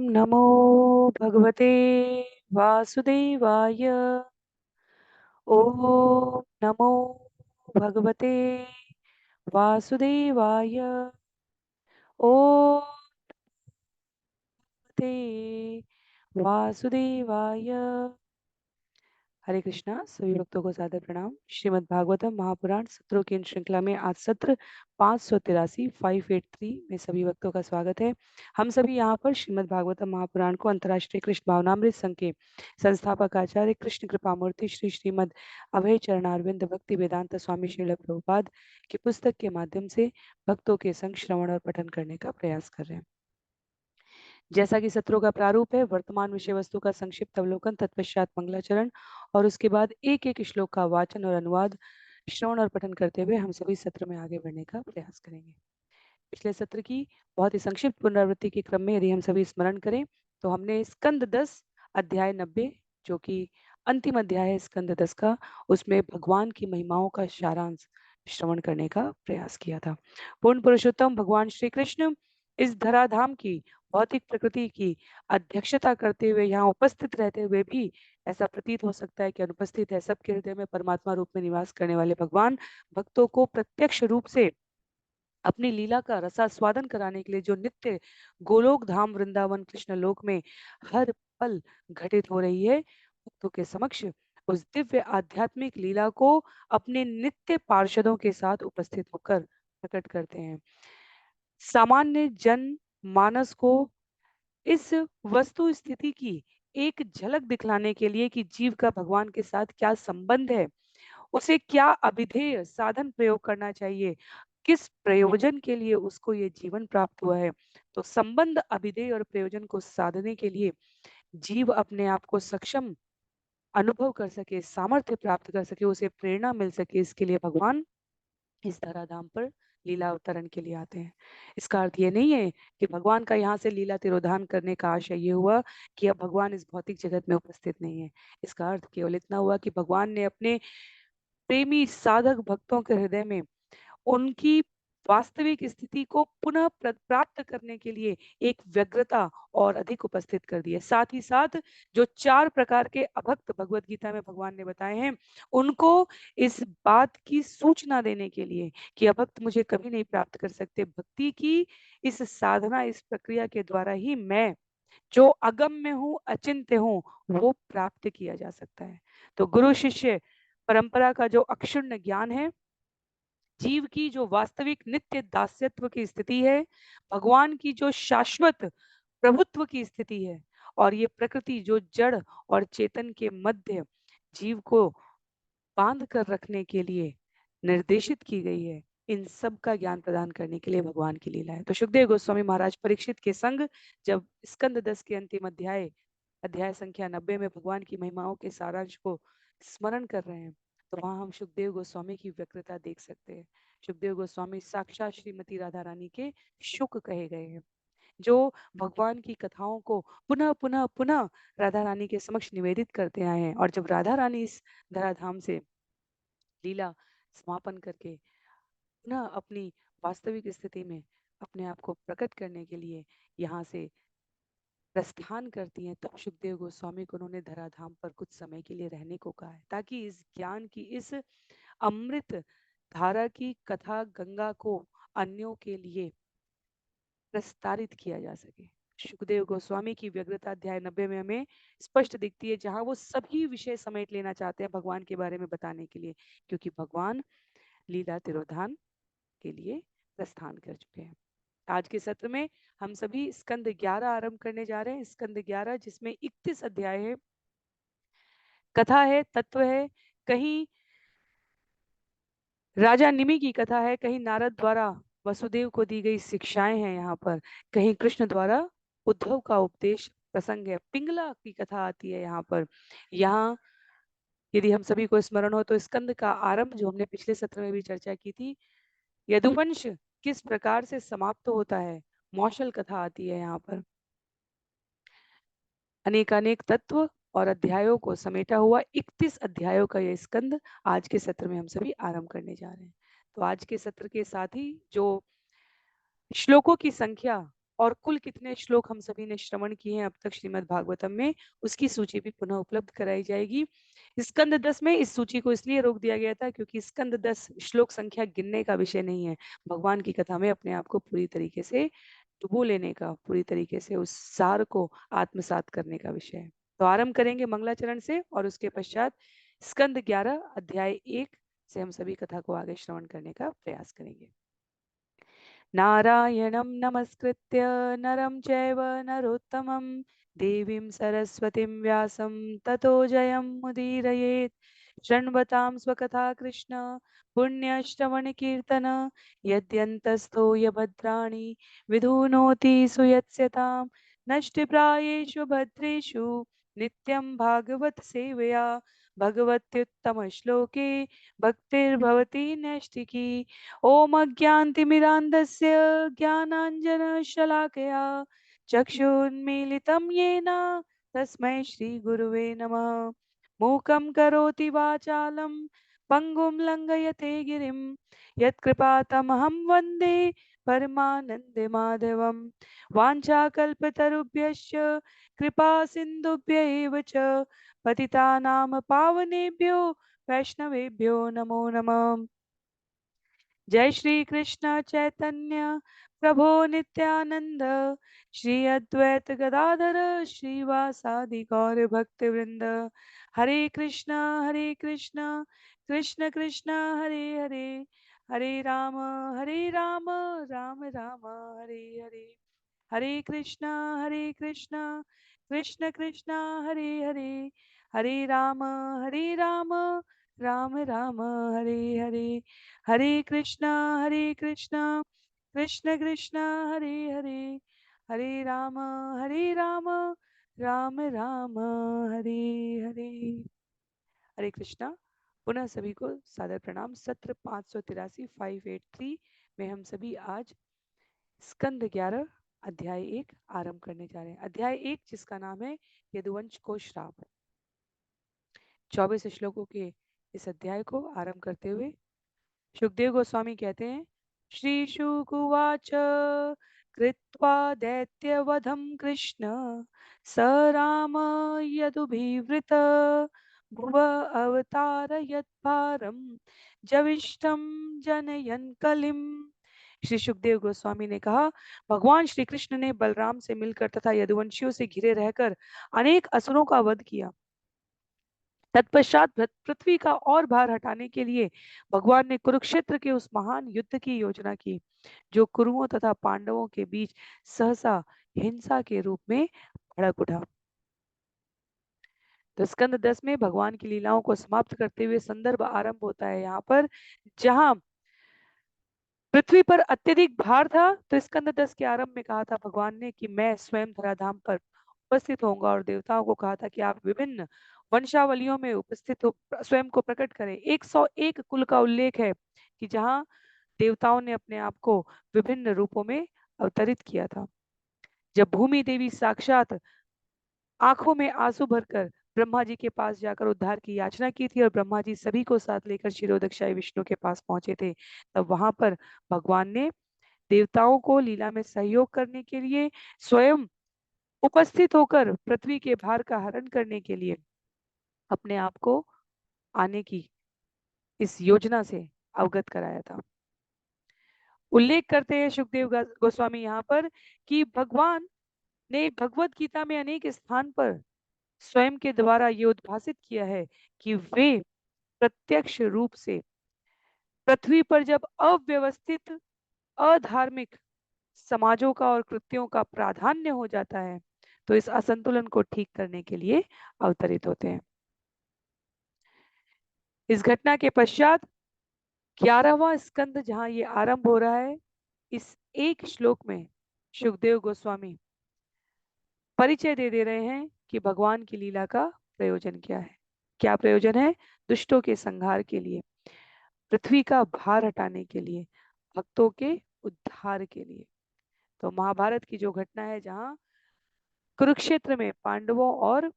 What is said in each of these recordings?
नमो भगवते वासुदेवाय। ओम नमो भगवते वासुदेवाय। ओम ते वासुदेवाय। हरे कृष्णा। सभी भक्तों को सादर प्रणाम। श्रीमद् भागवतम महापुराण सत्रों की इन श्रृंखला में आज सत्र 583 में सभी भक्तों का स्वागत है। हम सभी यहाँ पर श्रीमद् भागवतम महापुराण को अंतर्राष्ट्रीय कृष्ण भावनामृत संघ के संस्थापक आचार्य कृष्ण कृपामूर्ति श्री श्रीमद् अभय चरणारविंद भक्ति वेदांत स्वामी श्रील प्रभुपाद की पुस्तक के माध्यम से भक्तों के संग श्रवण और पठन करने का प्रयास कर रहे हैं। जैसा कि सत्रों का प्रारूप है, वर्तमान विषय वस्तु का संक्षिप्त अवलोकन, तत्पश्चात मंगलाचरण और उसके बाद एक एक श्लोक का वाचन और अनुवाद श्रवण और पठन करते हुए हम सभी सत्र में आगे बढ़ने का प्रयास करेंगे। पिछले सत्र की बहुत ही संक्षिप्त पुनरावृत्ति के क्रम में यदि हम सभी स्मरण करें तो हमने स्कंद 10 अध्याय 90 जो कि अंतिम अध्याय है स्कंद 10 का, उसमें भगवान की महिमाओं का सारांश श्रवण करने का प्रयास किया था। पूर्ण पुरुषोत्तम भगवान श्री कृष्ण इस धराधाम की भौतिक प्रकृति की अध्यक्षता करते हुए यहाँ उपस्थित रहते हुए भी ऐसा प्रतीत हो सकता है कि अनुपस्थित है। सबके हृदय में परमात्मा रूप में निवास करने वाले भगवान भक्तों को प्रत्यक्ष रूप से अपनी लीला का रसास्वादन कराने के लिए जो नित्य गोलोक धाम वृंदावन कृष्ण लोक में हर पल घटित हो रही है, भक्तों के समक्ष उस दिव्य आध्यात्मिक लीला को अपने नित्य पार्षदों के साथ उपस्थित होकर प्रकट करते हैं। सामान्य जन मानस को इस वस्तु स्थिति की एक झलक दिखलाने के लिए कि जीव का भगवान के साथ क्या संबंध है, उसे क्या अभिधेय साधन प्रयोग करना चाहिए, किस प्रयोजन के लिए उसको ये जीवन प्राप्त हुआ है, तो संबंध अभिधेय और प्रयोजन को साधने के लिए जीव अपने आप को सक्षम अनुभव कर सके, सामर्थ्य प्राप्त कर सके, उसे प्रेरणा मिल सके, इसके लिए भगवान इस धराधाम पर लीला अवतरण के लिए आते हैं। इसका अर्थ ये नहीं है कि भगवान का यहाँ से लीला तिरोधान करने का आशय ये हुआ कि अब भगवान इस भौतिक जगत में उपस्थित नहीं है। इसका अर्थ केवल इतना हुआ कि भगवान ने अपने प्रेमी साधक भक्तों के हृदय में उनकी वास्तविक स्थिति को पुनः प्राप्त करने के लिए एक व्यग्रता और अधिक उपस्थित कर दी है। साथ ही साथ जो 4 प्रकार के अभक्त भगवत गीता में भगवान ने बताए हैं, उनको इस बात की सूचना देने के लिए कि अभक्त मुझे कभी नहीं प्राप्त कर सकते। भक्ति की इस साधना, इस प्रक्रिया के द्वारा ही मैं जो अगम्य हूँ, अचिंत्य हूँ, वो प्राप्त किया जा सकता है। तो गुरु शिष्य परंपरा का जो अक्षुण्ण ज्ञान है, जीव की जो वास्तविक नित्य दास्यत्व की स्थिति है, भगवान की जो शाश्वत प्रभुत्व की स्थिति है, और ये प्रकृति जो जड़ और चेतन के मध्य जीव को बांध कर रखने के लिए निर्देशित की गई है, इन सब का ज्ञान प्रदान करने के लिए भगवान की लीला है। तो सुखदेव गोस्वामी महाराज परीक्षित के संग जब स्कंद 10 के अंतिम अध्याय अध्याय संख्या 90 में भगवान की महिमाओं के सारांश को स्मरण कर रहे हैं, तो वहां हम सुखदेव गोस्वामी की व्यग्रता देख सकते हैं। सुखदेव गोस्वामी साक्षात श्रीमती राधा रानी के शुक कहे गए हैं, जो भगवान की कथाओं को पुनः पुनः पुनः राधा रानी के समक्ष निवेदित करते आए हैं। और जब राधा रानी इस धराधाम से लीला समापन करके पुनः अपनी वास्तविक स्थिति में अपने आप को प्रकट करने के लिए यहाँ से प्रस्थान करती हैं, तब सुखदेव गोस्वामी को उन्होंने धराधाम पर कुछ समय के लिए रहने को कहा है, ताकि इस ज्ञान की, इस अमृत धारा की कथा गंगा को अन्यों के लिए प्रस्तारित किया जा सके। सुखदेव गोस्वामी की व्यग्रता अध्याय 90 में हमें स्पष्ट दिखती है, जहां वो सभी विषय समेट लेना चाहते हैं भगवान के बारे में बताने के लिए, क्योंकि भगवान लीला तिरोधान के लिए प्रस्थान कर चुके हैं। आज के सत्र में हम सभी स्कंद 11 आरंभ करने जा रहे हैं। स्कंद 11 जिसमें 31 अध्याय है, कथा है, तत्व है, कहीं राजा निमि की कथा है, कहीं नारद द्वारा वसुदेव को दी गई शिक्षाएं हैं, यहाँ पर कहीं कृष्ण द्वारा उद्धव का उपदेश प्रसंग है, पिंगला की कथा आती है यहाँ पर। यहाँ यदि हम सभी को स्मरण हो तो स्कंद का आरंभ, जो हमने पिछले सत्र में भी चर्चा की थी, यदुवंश किस प्रकार से समाप्त होता है, मौशल कथा आती है यहाँ पर। अनेकानेक तत्व और अध्यायों को समेटा हुआ 31 अध्यायों का यह स्कंद आज के सत्र में हम सभी आरंभ करने जा रहे हैं। तो आज के सत्र के साथ ही जो श्लोकों की संख्या और कुल कितने श्लोक हम सभी ने श्रवण किए हैं अब तक श्रीमद् भागवतम में, उसकी सूची भी पुनः उपलब्ध कराई जाएगी। स्कंद 10 में इस सूची को इसलिए रोक दिया गया था क्योंकि स्कंद 10 श्लोक संख्या गिनने का विषय नहीं है, भगवान की कथा में अपने आप को पूरी तरीके से डुबो लेने का, पूरी तरीके से उस सार को आत्मसात करने का विषय है। तो आरंभ करेंगे मंगलाचरण से और उसके पश्चात स्कंद 11 अध्याय 1 से हम सभी कथा को आगे श्रवण करने का प्रयास करेंगे। नारायणं नमस्कृत्य नरं चैव नरोत्तमं देवीं सरस्वतीं व्यासं ततो जयमुदीरयेत्। शृण्वतां स्वकथा कृष्ण पुण्यश्रवणकीर्तन यद्यन्तस्थो यभद्राणि विधुनोति सुयत्स्यतां नष्टप्रायेषु भद्रेषु नित्यं भागवत सेवया भगवत्युत्तमश्लोके भक्तिर्भवति नैष्टिकी। ॐ अज्ञानतिमिरान्धस्य ज्ञानाञ्जनशलाकया चक्षुन्मीलितं येन तस्मै श्रीगुरुवे नमः। मूकं करोति वाचालं पङ्गुं लङ्घयते गिरिं यत्कृपातमहं वन्दे परमानन्दमाधवं। वाञ्छाकल्पतरुभ्यश्च कृपा सिन्धुभ्य एव च पतितानां पावनेभ्यो वैष्णवेभ्यो नमो नमः। जय श्री कृष्ण चैतन्य प्रभु नित्यानंद श्री अद्वैत गदाधर श्रीवासादि गौर भक्त वृंद। हरे कृष्ण कृष्ण कृष्ण हरे हरे, हरे राम राम राम हरे हरे। हरे कृष्ण कृष्ण कृष्ण हरे हरे, हरे राम राम राम हरे हरे। हरे कृष्ण कृष्ण कृष्ण हरे हरे, हरे राम राम राम हरे हरे। हरे कृष्णा। पुनः सभी को सादर प्रणाम। सत्र 583 583 में हम सभी आज स्कंद 11 अध्याय 1 आरंभ करने जा रहे हैं। अध्याय 1 जिसका नाम है यदुवंश को श्राप। 24 श्लोकों के इस अध्याय को आरंभ करते हुए सुखदेव गोस्वामी कहते हैं, श्री शुकुवाच कृत्वा दैत्यवधं कृष्ण स राम यदुभिवृत भुव अवतारयत् भारं जविष्ठं जनयन् कलिम्। श्री सुखदेव गोस्वामी ने कहा, भगवान श्री कृष्ण ने बलराम से मिलकर तथा यदुवंशियों से घिरे रहकर अनेक असुरों का वध किया। तत्पश्चात पृथ्वी का और भार हटाने के लिए भगवान ने कुरुक्षेत्र के उस महान युद्ध की योजना की जो कुरुओं तथा पांडवों के बीच सहसा हिंसा के रूप में भड़क उठा। तो स्कंद 10 में भगवान की लीलाओं को समाप्त करते हुए संदर्भ आरंभ होता है यहाँ पर, जहां पृथ्वी पर अत्यधिक भार था। तो स्कंद 10 के आरंभ में कहा था भगवान ने कि मैं स्वयं धराधाम पर उपस्थित होऊंगा और देवताओं को कहा था कि आप विभिन्न वंशावलियों में उपस्थित हो, स्वयं को प्रकट करें। 101 कुल का उल्लेख है कि जहां देवताओं ने अपने आप को विभिन्न रूपों में अवतरित किया था। जब भूमि देवी साक्षात आंखों में आंसू भरकर ब्रह्मा जी के पास जाकर उद्धार की याचना की थी और ब्रह्मा जी सभी को साथ लेकर क्षीरोदक्षाई विष्णु के पास पहुंचे थे, तब वहां पर भगवान ने देवताओं को लीला में सहयोग करने के लिए स्वयं उपस्थित होकर पृथ्वी के भार का हरण करने के लिए अपने आप को आने की इस योजना से अवगत कराया था। उल्लेख करते हैं सुखदेव गोस्वामी यहाँ पर कि भगवान ने भगवत गीता में अनेक स्थान पर स्वयं के द्वारा ये उद्भासित किया है कि वे प्रत्यक्ष रूप से पृथ्वी पर जब अव्यवस्थित अधार्मिक समाजों का और कृत्यों का प्राधान्य हो जाता है तो इस असंतुलन को ठीक करने के लिए अवतरित होते हैं। इस घटना के पश्चात 11वां स्कंद जहां ये आरंभ हो रहा है, इस एक श्लोक में सुखदेव गोस्वामी परिचय दे रहे हैं कि भगवान की लीला का प्रयोजन क्या है। क्या प्रयोजन है? दुष्टों के संहार के लिए, पृथ्वी का भार हटाने के लिए, भक्तों के उद्धार के लिए। तो महाभारत की जो घटना है जहां कुरुक्षेत्र में पांडवों और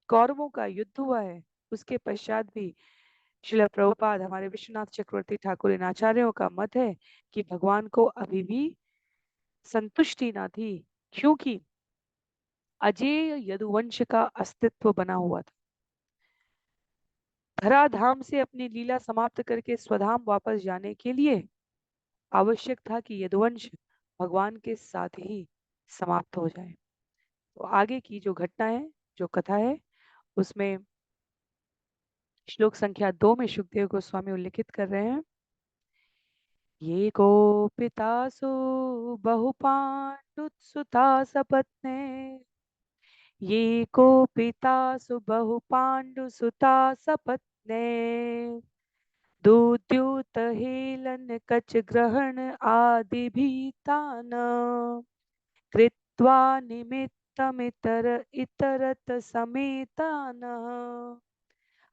कौरवों का युद्ध हुआ है, उसके पश्चात भी श्रील प्रभुपाद हमारे विश्वनाथ चक्रवर्ती ठाकुर इन आचार्यों का मत है कि भगवान को अभी भी संतुष्टि न थी, क्योंकि अजेय यदुवंश का अस्तित्व बना हुआ था। धराधाम से अपनी लीला समाप्त करके स्वधाम वापस जाने के लिए आवश्यक था कि यदुवंश भगवान के साथ ही समाप्त हो जाए। तो आगे की जो घटना है, जो कथा है, उसमें श्लोक संख्या 2 में सुखदेव गोस्वामी उल्लिखित कर रहे हैं। ये को पितासु बहुपाण्डुत्सुता सपत्ने, ये को पितासु बहुपाण्डुसुता सपत्ने, दूद्यूत हेलन कच ग्रहण आदि भीतान, कृत्वा निमित्तमितर इतरत समेतान,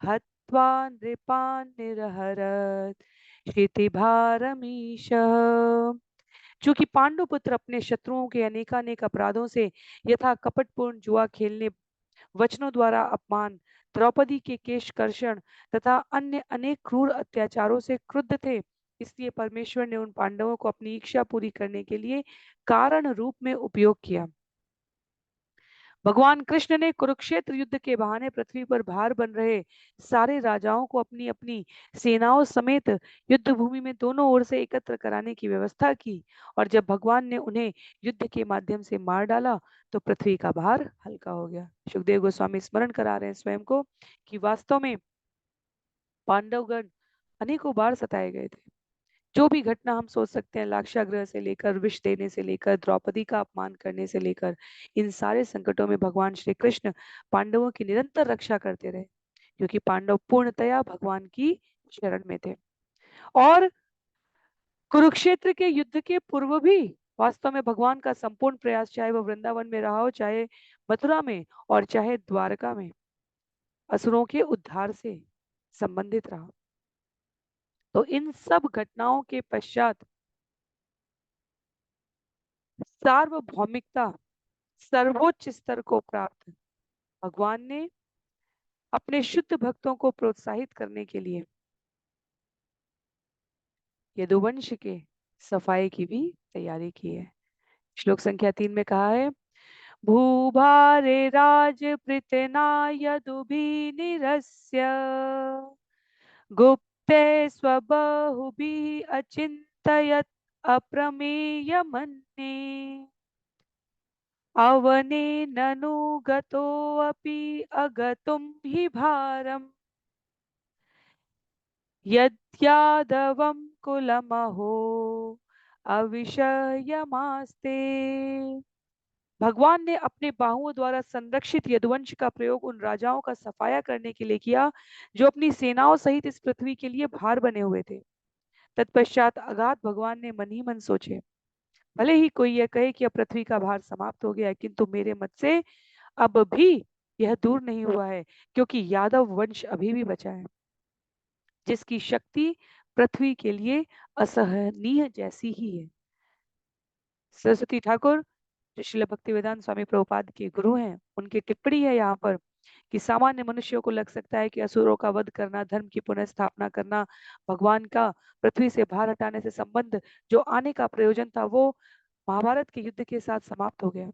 हत्वा नृपान् निरहरत् क्षितिभारमीश। चूंकि पांडु पुत्र अपने शत्रुओं के अनेकानेक अपराधों से यथा कपटपूर्ण जुआ खेलने, वचनों द्वारा अपमान, द्रौपदी के केशकर्षण तथा अन्य अनेक क्रूर अत्याचारों से क्रुद्ध थे, इसलिए परमेश्वर ने उन पांडवों को अपनी इच्छा पूरी करने के लिए कारण रूप में उपयोग किया। भगवान कृष्ण ने कुरुक्षेत्र युद्ध के बहाने पृथ्वी पर भार बन रहे सारे राजाओं को अपनी अपनी सेनाओं समेत युद्ध भूमि में दोनों ओर से एकत्र कराने की व्यवस्था की, और जब भगवान ने उन्हें युद्ध के माध्यम से मार डाला तो पृथ्वी का भार हल्का हो गया। सुखदेव गोस्वामी स्मरण करा रहे हैं स्वयं को कि वास्तव में पांडवगण अनेकों बार सताए गए थे। जो भी घटना हम सोच सकते हैं, लाक्षागृह से लेकर, विष देने से लेकर, द्रौपदी का अपमान करने से लेकर, इन सारे संकटों में भगवान श्री कृष्ण पांडवों की निरंतर रक्षा करते रहे, क्योंकि पांडव पूर्णतया भगवान की शरण में थे। और कुरुक्षेत्र के युद्ध के पूर्व भी वास्तव में भगवान का संपूर्ण प्रयास, चाहे वह वृंदावन में रहा हो, चाहे मथुरा में, और चाहे द्वारका में, असुरों के उद्धार से संबंधित रहा। तो इन सब घटनाओं के पश्चात सार्वभौमिकता, सर्वोच्च स्तर को प्राप्त भगवान ने अपने शुद्ध भक्तों को प्रोत्साहित करने के लिए यदुवंश के सफाई की भी तैयारी की है। श्लोक संख्या 3 में कहा है, भूभारे राज पृतना यदुभि निरस्य, गुप्ते स्वबहुभि अचिंतयत अप्रमेय मन्ये, अवने ननु गतोऽपि अगतुं हि भारम्, यद्यादवं कुलमहो अविषयमास्ते। भगवान ने अपने बाहुओं द्वारा संरक्षित यदुवंश का प्रयोग उन राजाओं का सफाया करने के लिए किया जो अपनी सेनाओं सहित इस पृथ्वी के लिए भार बने हुए थे। तत्पश्चात अगाध भगवान ने मन ही मन सोचे, भले ही कोई यह कहे कि अब पृथ्वी का भार समाप्त हो गया है, किंतु मेरे मत से अब भी यह दूर नहीं हुआ है, क्योंकि यादव वंश अभी भी बचा है, जिसकी शक्ति पृथ्वी के लिए असहनीय जैसी ही है। सरस्वती ठाकुर, जो श्रील भक्तिवेदांत स्वामी प्रभुपाद के गुरु हैं, उनकी टिप्पणी है यहाँ पर कि सामान्य मनुष्यों को लग सकता है कि असुरों का वध करना, धर्म की पुनः स्थापना करना, भगवान का पृथ्वी से भार हटाने से संबंध जो आने का प्रयोजन था, वो महाभारत के युद्ध के साथ समाप्त हो गया।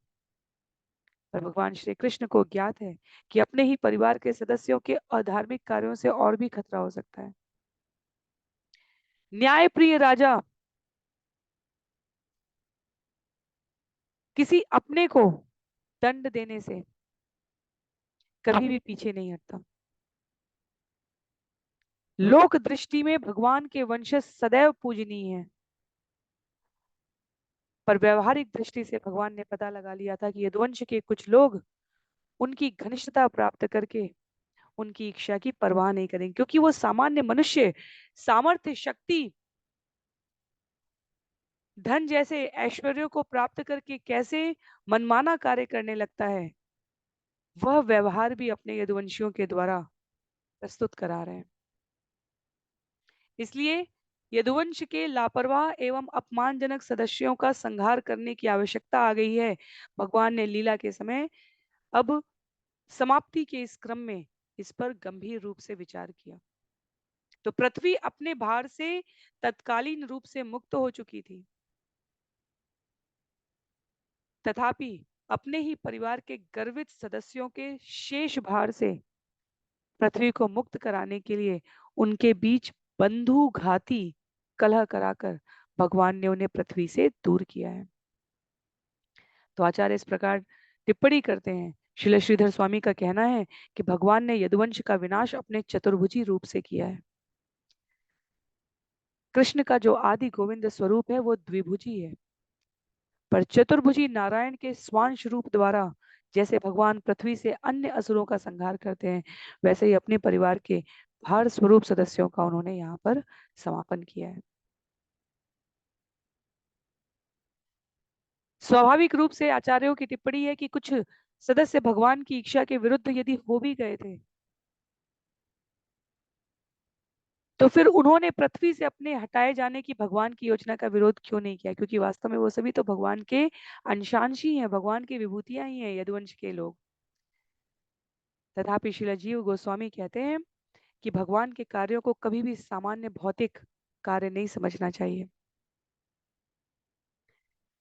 पर भगवान श्री कृष्ण को ज्ञात है कि अपने ही परिवार के सदस्यों के अधार्मिक कार्यों से और भी खतरा हो सकता है। न्यायप्रिय राजा किसी अपने को दंड देने से कभी भी पीछे नहीं हटता। लोक दृष्टि में भगवान के वंशज सदैव पूजनीय हैं, पर व्यवहारिक दृष्टि से भगवान ने पता लगा लिया था कि यदुवंश के कुछ लोग उनकी घनिष्ठता प्राप्त करके उनकी इच्छा की परवाह नहीं करेंगे, क्योंकि वो सामान्य मनुष्य सामर्थ्य, शक्ति, धन जैसे ऐश्वर्यों को प्राप्त करके कैसे मनमाना कार्य करने लगता है, वह व्यवहार भी अपने यदुवंशियों के द्वारा प्रस्तुत करा रहे हैं। इसलिए यदुवंश के लापरवाह एवं अपमानजनक सदस्यों का संहार करने की आवश्यकता आ गई है। भगवान ने लीला के समय अब समाप्ति के इस क्रम में इस पर गंभीर रूप से विचार किया। तो पृथ्वी अपने भार से तत्कालीन रूप से मुक्त हो चुकी थी। तथापि अपने ही परिवार के गर्वित सदस्यों के शेष भार से पृथ्वी को मुक्त कराने के लिए उनके बीच बंधु घाती कलह कराकर भगवान ने उन्हें पृथ्वी से दूर किया है। तो आचार्य इस प्रकार टिप्पणी करते हैं। श्रील श्रीधर स्वामी का कहना है कि भगवान ने यदुवंश का विनाश अपने चतुर्भुजी रूप से किया है। कृष्ण का जो आदि गोविंद स्वरूप है वो द्विभुजी है, पर चतुर्भुजी नारायण के स्वांश रूप द्वारा जैसे भगवान पृथ्वी से अन्य असुरों का संहार करते हैं, वैसे ही अपने परिवार के भार स्वरूप सदस्यों का उन्होंने यहाँ पर समापन किया है। स्वाभाविक रूप से आचार्यों की टिप्पणी है कि कुछ सदस्य भगवान की इच्छा के विरुद्ध यदि हो भी गए थे, तो फिर उन्होंने पृथ्वी से अपने हटाए जाने की भगवान की योजना का विरोध क्यों नहीं किया? क्योंकि वास्तव में वो सभी तो भगवान के अंशांश ही हैं, भगवान की विभूतियां ही हैं यदुवंश के लोग। तथापि श्रील जीव गोस्वामी कहते हैं कि भगवान के कार्यों को कभी भी सामान्य भौतिक कार्य नहीं समझना चाहिए।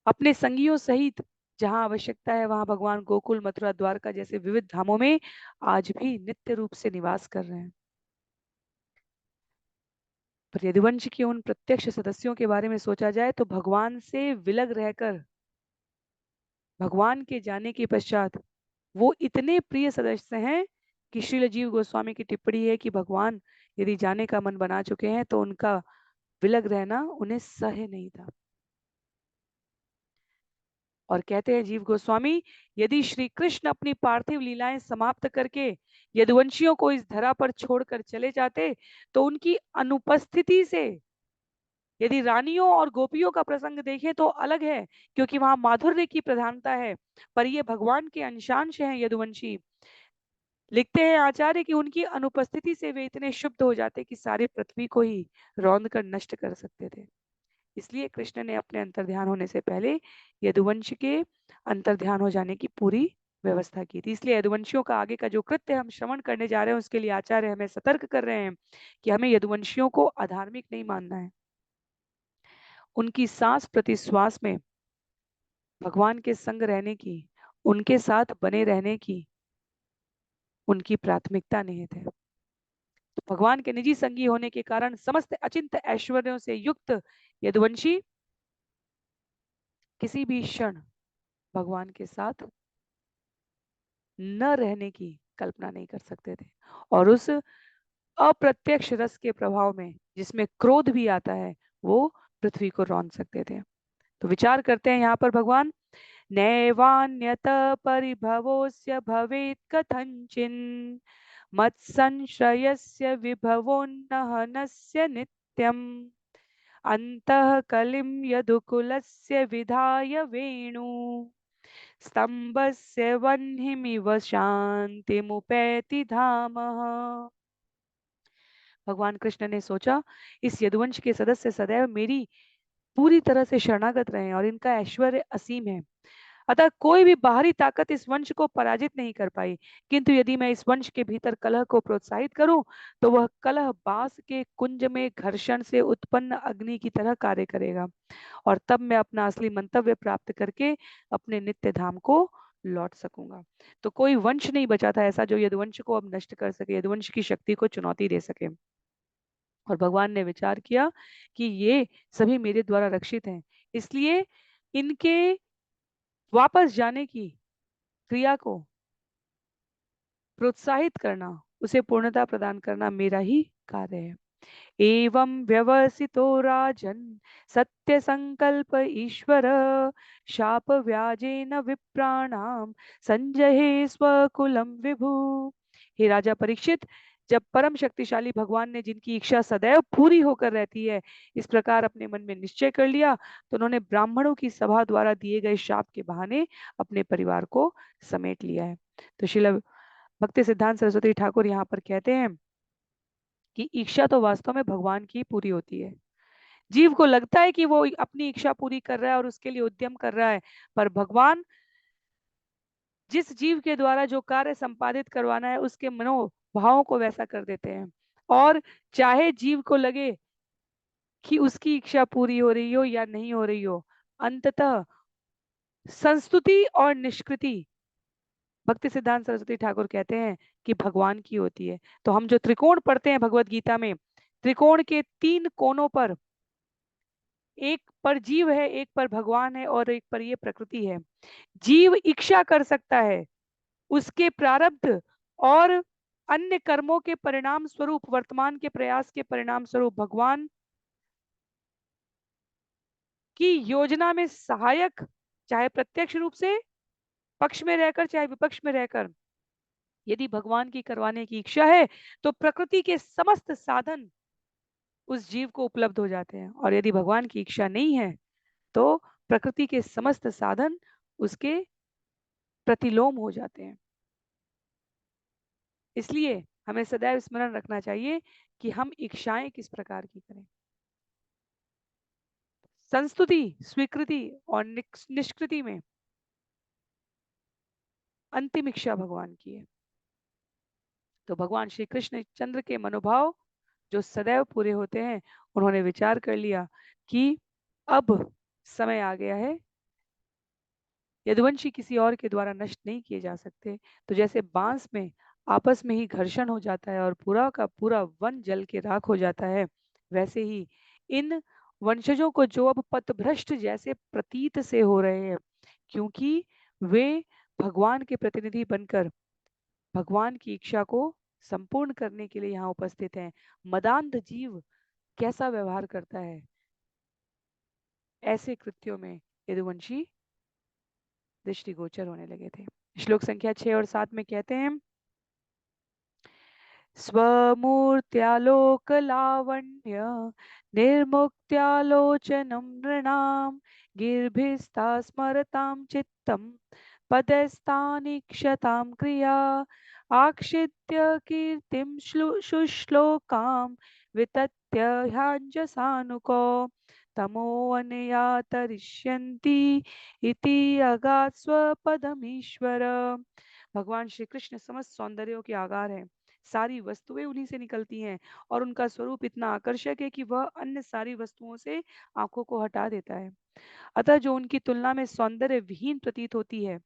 अपने संगियों सहित जहां आवश्यकता है वहां भगवान गोकुल, मथुरा, द्वारका जैसे विविध धामों में आज भी नित्य रूप से निवास कर रहे हैं। पर यदुवंश के उन प्रत्यक्ष सदस्यों के बारे में सोचा जाए तो भगवान से विलग रहकर भगवान के जाने के पश्चात वो इतने प्रिय सदस्य हैं कि श्रील जीव गोस्वामी की टिप्पणी है कि भगवान यदि जाने का मन बना चुके हैं तो उनका विलग रहना उन्हें सहे नहीं था। और कहते हैं जीव गोस्वामी, यदि श्री कृष्ण अपनी पार्थिव लीलाएं समाप्त करके यदुवंशियों को इस धरा पर छोड़कर चले जाते तो उनकी अनुपस्थिति से यदि रानियों और गोपियों का प्रसंग देखें तो अलग है, क्योंकि वहां माधुर्य की प्रधानता है, पर ये भगवान के अंशांश हैं यदुवंशी। लिखते हैं आचार्य कि उनकी अनुपस्थिति से वे इतने शुद्ध हो जाते कि सारी पृथ्वी को ही रौंद कर नष्ट कर सकते थे। इसलिए कृष्ण ने अपने अंतर्ध्यान होने से पहले यदुवंश के अंतर्ध्यान हो जाने की पूरी व्यवस्था की थी। इसलिए यदुवंशियों का आगे का जो कृत्य हम श्रवण करने जा रहे हैं उसके लिए आचार्य हमें सतर्क कर रहे हैं कि हमें यदुवंशियों को अधार्मिक नहीं मानना है। उनकी सांस प्रति श्वास में भगवान के संग रहने की, उनके साथ बने रहने की उनकी प्राथमिकता निहित है। तो भगवान के निजी संगी होने के कारण समस्त अचिंत्य ऐश्वर्यों से युक्त यदुवंशी किसी भी क्षण भगवान के साथ न रहने की कल्पना नहीं कर सकते थे, और उस अप्रत्यक्ष रस के प्रभाव में जिसमें क्रोध भी आता है वो पृथ्वी को रौंद सकते थे। तो विचार करते हैं यहाँ पर भगवान, नैवान्यत परिभवोस्य भवेत् कथंचिन् मत्संश्रयस्य विभवोन्नहनस्य नित्यम् अंतः कलिं यदुकुलस्य विधाय वेणु स्तंभस्य वह्निमिव शांतिमुपैति धामः। भगवान कृष्ण ने सोचा, इस यदुवंश के सदस्य सदैव मेरी पूरी तरह से शरणागत रहे और इनका ऐश्वर्य असीम है, अतः कोई भी बाहरी ताकत इस वंश को पराजित नहीं कर पाई। किंतु यदि मैं इस वंश के भीतर कलह को प्रोत्साहित करूं तो वह कलह बांस के कुंज में घर्षण से उत्पन्न अग्नि की तरह कार्य करेगा, और तब मैं अपना असली मंतव्य प्राप्त करके अपने नित्य धाम को लौट सकूंगा। तो कोई वंश नहीं बचा था ऐसा जो यदुवंश को अब नष्ट कर सके, यदुवंश की शक्ति को चुनौती दे सके। और भगवान ने विचार किया कि ये सभी मेरे द्वारा रक्षित हैं, इसलिए इनके वापस जाने की क्रिया को प्रोत्साहित करना, उसे पूर्णता प्रदान करना मेरा ही कार्य है। एवं व्यवसितो राजन सत्य संकल्प ईश्वर शाप व्याजेन विप्राणाम संजहे स्वकुलम विभु। हे राजा परीक्षित, जब परम शक्तिशाली भगवान ने जिनकी इच्छा सदैव पूरी होकर रहती है इस प्रकार अपने मन में निश्चय कर लिया, तो उन्होंने ब्राह्मणों की सभा द्वारा दिए गए शाप के बहाने अपने परिवार को समेट लिया है। तो श्रील भक्ति सिद्धांत सरस्वती ठाकुर यहाँ पर कहते हैं कि इच्छा तो वास्तव में भगवान की पूरी होती है। जीव को लगता है कि वो अपनी इच्छा पूरी कर रहा है और उसके लिए उद्यम कर रहा है, पर भगवान जिस जीव के द्वारा जो कार्य संपादित करवाना है उसके मनोभावों को वैसा कर देते हैं। और चाहे जीव को लगे कि उसकी इच्छा पूरी हो रही हो या नहीं हो रही हो, अंततः संस्तुति और निष्कृति भक्ति सिद्धांत सरस्वती ठाकुर कहते हैं कि भगवान की होती है। तो हम जो त्रिकोण पढ़ते हैं भगवत गीता में, त्रिकोण के 3 कोनों पर, एक पर जीव है, एक पर भगवान है और एक पर ये प्रकृति है। जीव इच्छा कर सकता है, उसके प्रारब्ध और अन्य कर्मों के परिणाम स्वरूप, वर्तमान के प्रयास के परिणाम स्वरूप भगवान की योजना में सहायक, चाहे प्रत्यक्ष रूप से पक्ष में रहकर चाहे विपक्ष में रहकर, यदि भगवान की करवाने की इच्छा है तो प्रकृति के समस्त साधन उस जीव को उपलब्ध हो जाते हैं, और यदि भगवान की इच्छा नहीं है तो प्रकृति के समस्त साधन उसके प्रतिलोम हो जाते हैं। इसलिए हमें सदैव स्मरण रखना चाहिए कि हम इच्छाएं किस प्रकार की करें। संस्तुति, स्वीकृति और निष्कृति में अंतिम इच्छा भगवान की है। तो भगवान श्री कृष्ण चंद्र के मनोभाव जो सदैव पूरे होते हैं, उन्होंने विचार कर लिया कि अब समय आ गया है, यदुवंशी किसी और के द्वारा नष्ट नहीं किए जा सकते। तो जैसे बांस में आपस में ही घर्षण हो जाता है और पूरा का पूरा वन जल के राख हो जाता है, वैसे ही इन वंशजों को जो अब पथभ्रष्ट जैसे प्रतीत से हो रहे हैं, क्योंकि वे भगवान के प्रतिनिधि बनकर भगवान की इच्छा को संपूर्ण करने के लिए यहाँ उपस्थित हैं। मदान्ध जीव कैसा व्यवहार करता है, ऐसे कृत्यों में यदुवंशी दृष्टिगोचर होने लगे थे। श्लोक संख्या 6 और 7 में कहते हैं, स्वमूर्त्यालोकलावण्य निर्मुक्त्यालोचनं नृणां गिर्भिस्ता स्मरतां चित्तं पदस्थानीक्षतां क्रिया आक्षिप्य कीर्तिं शुश्लोकां वितत्य ह्याञ्जसानुको तमोऽन्यातरिष्यन्ति इति अगात् स्वपदमीश्वर। भगवान श्री कृष्ण समस्त सौंदर्यों के आगार हैं, सारी वस्तुएं उन्हीं से निकलती हैं और उनका स्वरूप इतना आकर्षक है कि वह अन्य सारी वस्तुओं से आंखों को हटा देता है। अतः जो उनकी तुलना में सौंदर्य विहीन प्रतीत होती है,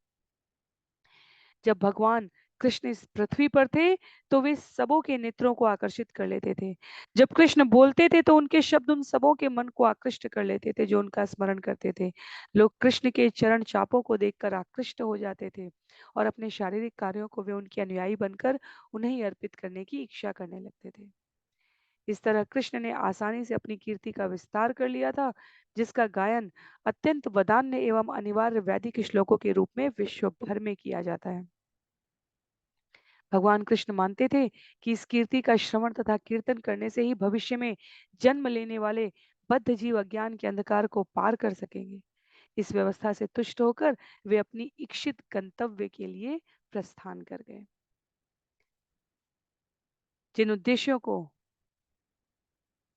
जब भगवान कृष्ण इस पृथ्वी पर थे तो वे सबों के नेत्रों को आकर्षित कर लेते थे। जब कृष्ण बोलते थे तो उनके शब्द उन सबों के मन को आकृष्ट कर लेते थे जो उनका स्मरण करते थे। लोग कृष्ण के चरण चापों को देखकर आकृष्ट हो जाते थे और अपने शारीरिक कार्यों को वे उनके अनुयायी बनकर उन्हें ही अर्पित करने की इच्छा करने लगते थे। इस तरह कृष्ण ने आसानी से अपनी कीर्ति का विस्तार कर लिया था, जिसका गायन अत्यंत वदान्य एवं अनिवार्य वैदिक श्लोकों के रूप में विश्व भर में किया जाता है। भगवान कृष्ण मानते थे कि इस कीर्ति का श्रवण तथा कीर्तन करने से ही भविष्य में जन्म लेने वाले बद्ध जीव अज्ञान के अंधकार को पार कर सकेंगे। इस व्यवस्था से तुष्ट होकर वे अपनी इच्छित गंतव्य के लिए प्रस्थान कर गए। जिन उद्देश्यों को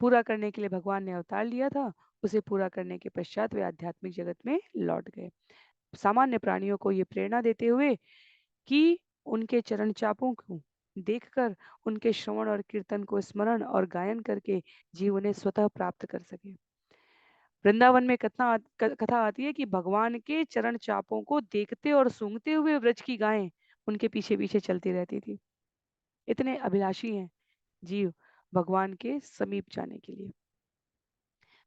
पूरा करने के लिए भगवान ने अवतार लिया था, उसे पूरा करने के पश्चात वे आध्यात्मिक जगत में लौट गए, सामान्य प्राणियों को ये प्रेरणा देते हुए कि उनके चरण चापों को देखकर उनके श्रवण और कीर्तन को स्मरण और गायन करके जीव उन्हें स्वतः प्राप्त कर सके। वृंदावन में कथा आती है कि भगवान के चरण चापों को देखते और सूंघते हुए व्रज की गायें उनके पीछे पीछे चलती रहती थी। इतने अभिलाषी हैं जीव भगवान के समीप जाने के लिए।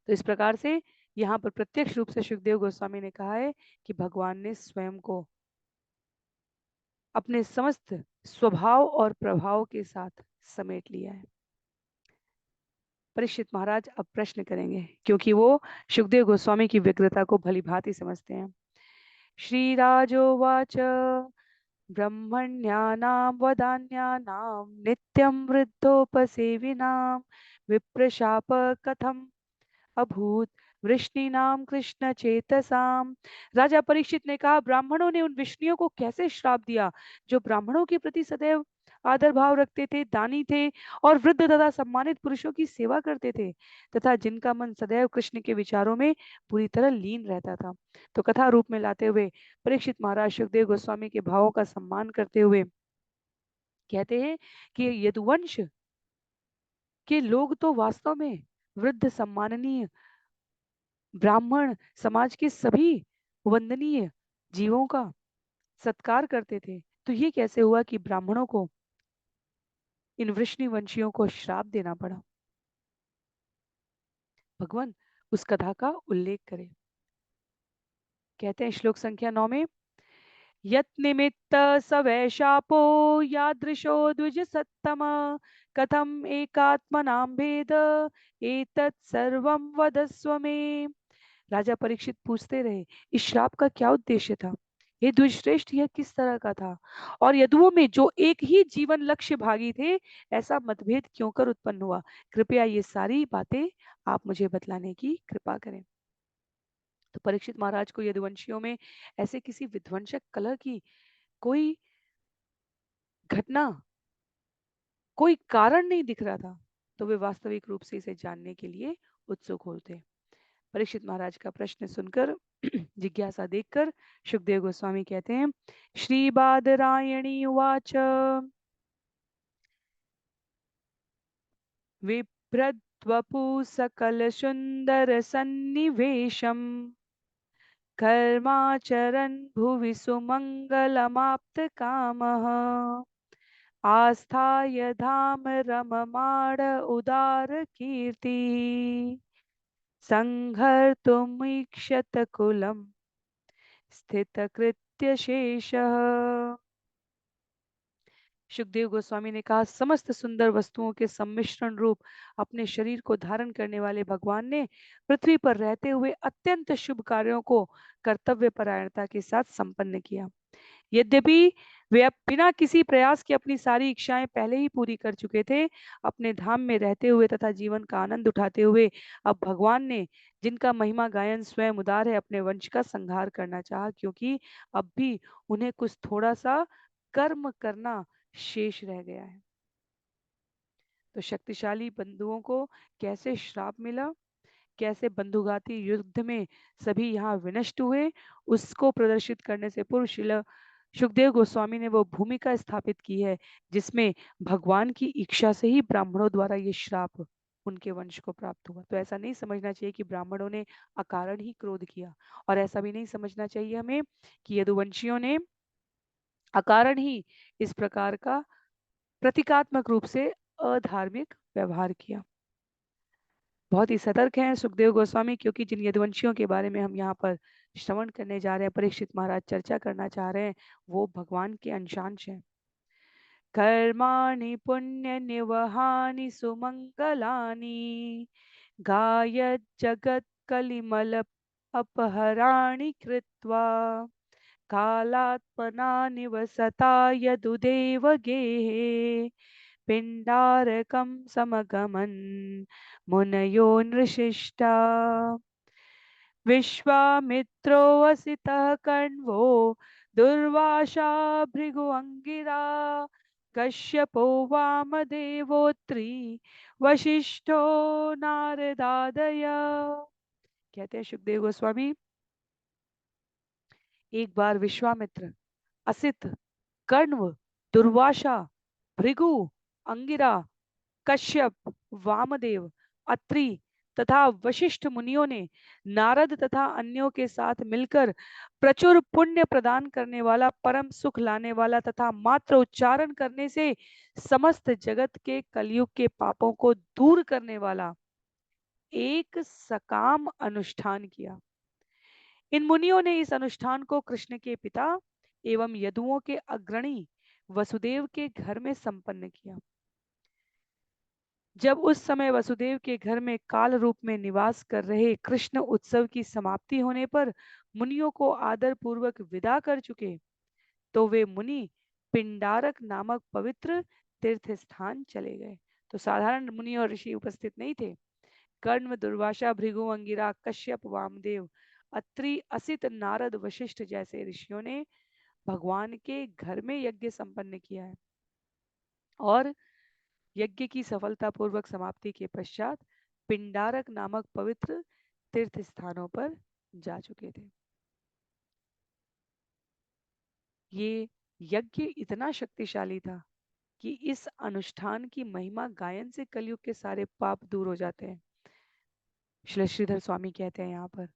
तो इस प्रकार से यहाँ पर प्रत्यक्ष रूप से सुखदेव गोस्वामी ने कहा है कि भगवान ने स्वयं को अपने समस्त स्वभाव और प्रभाव के साथ समेट लिया है। परीक्षित महाराज अब प्रश्न करेंगे, क्योंकि वो सुखदेव गोस्वामी की व्यग्रता को भली भांति समझते हैं। श्री राजोवाच ब्रह्मण्यानां वदान्यानां नित्यं वृद्धोपसेविनां विप्रशाप कथम अभूत वृष्णिनाम कृष्ण चेतसाम। राजा परीक्षित ने कहा, ब्राह्मणों ने उन विष्णुओं को कैसे श्राप दिया जो ब्राह्मणों के प्रति सदैव आदर भाव रखते थे, दानी थे और वृद्ध तथा सम्मानित पुरुषों की सेवा करते थे, तथा जिनका मन सदैव कृष्ण के विचारों में पूरी तरह लीन रहता था। तो कथा रूप में लाते हुए परीक्षित महाराज सुखदेव गोस्वामी के भावों का सम्मान करते हुए कहते हैं कि यदुवंश के लोग तो वास्तव में वृद्ध, सम्माननीय, ब्राह्मण समाज के सभी वंदनीय जीवों का सत्कार करते थे, तो ये कैसे हुआ कि ब्राह्मणों को इन वृष्णि वंशियों को श्राप देना पड़ा? भगवान उस कथा का उल्लेख करें। कहते हैं श्लोक संख्या 9 में, यत् निमित्त स वैशापो यादृशो द्विज सत्तम कथम एकात्मनां भेद एतत् सर्वं वदस्व मे। राजा परीक्षित पूछते रहे, इस श्राप का क्या उद्देश्य था? ये द्विश्रेष्ठ यह किस तरह का था? और यदुओं में जो एक ही जीवन लक्ष्य भागी थे, ऐसा मतभेद क्यों कर उत्पन्न हुआ? कृपया ये सारी बातें आप मुझे बतलाने की कृपा करें। तो परीक्षित महाराज को यदुवंशियों में ऐसे किसी विध्वंसक कलह की कोई घटना, कोई कारण नहीं दिख रहा था, तो वे वास्तविक रूप से इसे जानने के लिए उत्सुक होते। परीक्षित महाराज का प्रश्न सुनकर जिज्ञासा देखकर सुखदेव गोस्वामी कहते हैं, श्री बादरायणी उवाच विभ्रद्वपु सकल सुंदर सन्निवेशम कर्माचरन् भुवि सुमंगलमाप्त कामः आस्थाय धाम रममाण उदार कीर्ति संहर्तुमीक्षत कुलम स्थित कृत्य शेषः। सुखदेव गोस्वामी ने कहा, समस्त सुंदर वस्तुओं के सम्मिश्रण रूप अपने शरीर को धारण करने वाले भगवान ने पृथ्वी पर रहते हुए अत्यंत शुभ कार्यों को कर्तव्य परायणता के साथ संपन्न किया। यद्यपि वे अब बिना किसी प्रयास के अपनी सारी इच्छाएं पहले ही पूरी कर चुके थे, अपने धाम में रहते हुए तथा जीवन का आनंद उठाते हुए अब भगवान ने, जिनका महिमा गायन स्वयं उदार है, अपने वंश का संहार करना चाहा, क्योंकि अब भी उन्हें कुछ थोड़ा सा कर्म करना शेष रह गया है। तो शक्तिशाली बंधुओं को कैसे श्राप मिला, कैसे बंधुघाती युद्ध में सभी यहाँ विनष्ट हुए, उसको प्रदर्शित करने से पूर्व श्रील सुखदेव गोस्वामी ने वो भूमिका स्थापित की है जिसमें भगवान की इच्छा से ही ब्राह्मणों द्वारा ये श्राप उनके वंश को प्राप्त हुआ। तो ऐसा नहीं समझना चाहिए कि ब्राह्मणों ने अकारण ही क्रोध किया, और ऐसा भी नहीं समझना चाहिए हमें कि यदुवंशियों ने अकारण ही इस प्रकार का प्रतीकात्मक रूप से अधार्मिक व्यवहार किया। बहुत ही सतर्क हैं सुखदेव गोस्वामी, क्योंकि जिन यदुवंशियों के बारे में हम यहाँ पर श्रवण करने जा रहे हैं, परीक्षित महाराज चर्चा करना चाह रहे हैं, वो भगवान के अंशांश हैं। कर्माणि पुण्य निवहानि सुमंगलानि गाय जगत कलिमल अपहराणि कृत्वा कालात्मना निवसता यदुदेव गेहे पिंडारकं समगमन् मुनयो नृशिष्टा विश्वामित्रो वसितः कण्वो दुर्वासा भृगुअङ्गिरा कश्यपो वामदेवोत्री वशिष्ठो नारदादय। कहते हैं सुखदेव गोस्वामी, एक बार विश्वामित्र, असित, कण्व, दुर्वासा, भृगु, अंगिरा, कश्यप, वामदेव, अत्रि तथा वशिष्ठ मुनियों ने नारद तथा अन्यों के साथ मिलकर प्रचुर पुण्य प्रदान करने वाला, परम सुख लाने वाला तथा मात्र उच्चारण करने से समस्त जगत के कलयुग के पापों को दूर करने वाला एक सकाम अनुष्ठान किया। इन मुनियों ने इस अनुष्ठान को कृष्ण के पिता एवं यदुओं के अग्रणी वसुदेव के घर में संपन्न किया। जब उस समय वसुदेव के घर में काल रूप में निवास कर रहे कृष्ण उत्सव की समाप्ति होने पर मुनियों को आदर पूर्वक विदा कर चुके, तो वे मुनि पिंडारक नामक पवित्र तीर्थ स्थान चले गए। तो साधारण मुनि और ऋषि उपस्थित नहीं थे। कर्ण, दुर्वासा, भृगु, अंगिरा, कश्यप, वामदेव, अत्रि, असित, नारद, वशिष्ठ जैसे ऋषियों ने भगवान के घर में यज्ञ संपन्न किया है, और यज्ञ की सफलतापूर्वक समाप्ति के पश्चात पिंडारक नामक पवित्र तीर्थ स्थानों पर जा चुके थे। ये यज्ञ इतना शक्तिशाली था कि इस अनुष्ठान की महिमा गायन से कलयुग के सारे पाप दूर हो जाते हैं, श्री श्रीधर स्वामी कहते हैं यहाँ पर।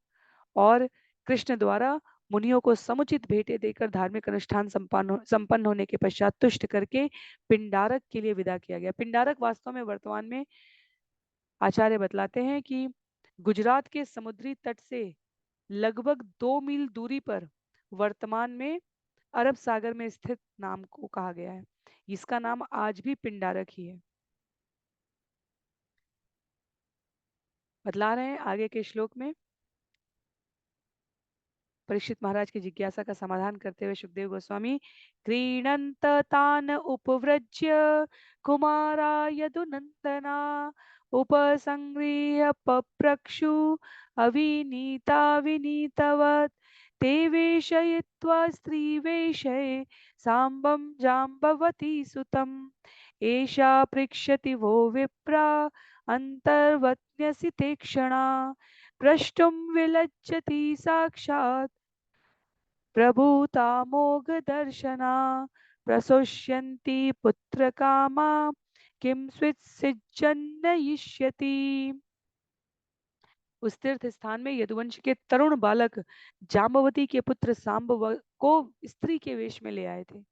और कृष्ण द्वारा मुनियों को समुचित भेंटें देकर धार्मिक अनुष्ठान संपन्न होने के पश्चात तुष्ट करके पिंडारक के लिए विदा किया गया। पिंडारक वास्तव में वर्तमान में आचार्य बतलाते हैं कि गुजरात के समुद्री तट से लगभग 2 मील दूरी पर वर्तमान में अरब सागर में स्थित नाम को कहा गया है। इसका नाम आज भी पिंडारक ही है। बतला रहे हैं आगे के श्लोक में। परीक्षित महाराज की जिज्ञासा का समाधान करते हुए सुखदेव गोस्वामी क्रीडंत तान उपव्रज्य कुमारा यदुनंदना उपसंगृह्य पप्रक्षु अविनीता विनीतवत् ते वेशयित्वा स्त्रीवेशे सांबं जाम्बवती सुतम् एषा पृच्छति वो विप्रा अंतर्वत्न्यसि ते क्षणा प्रष्टुम विलज्जति साक्षात् प्रभूतामोघ दर्शना प्रसोष्यन्ति पुत्र कामा किम स्वित्सिज्जन्नयिष्यति। उस तीर्थ स्थान में यदुवंश के तरुण बालक जाम्बवती के पुत्र सांब को स्त्री के वेश में ले आए थे।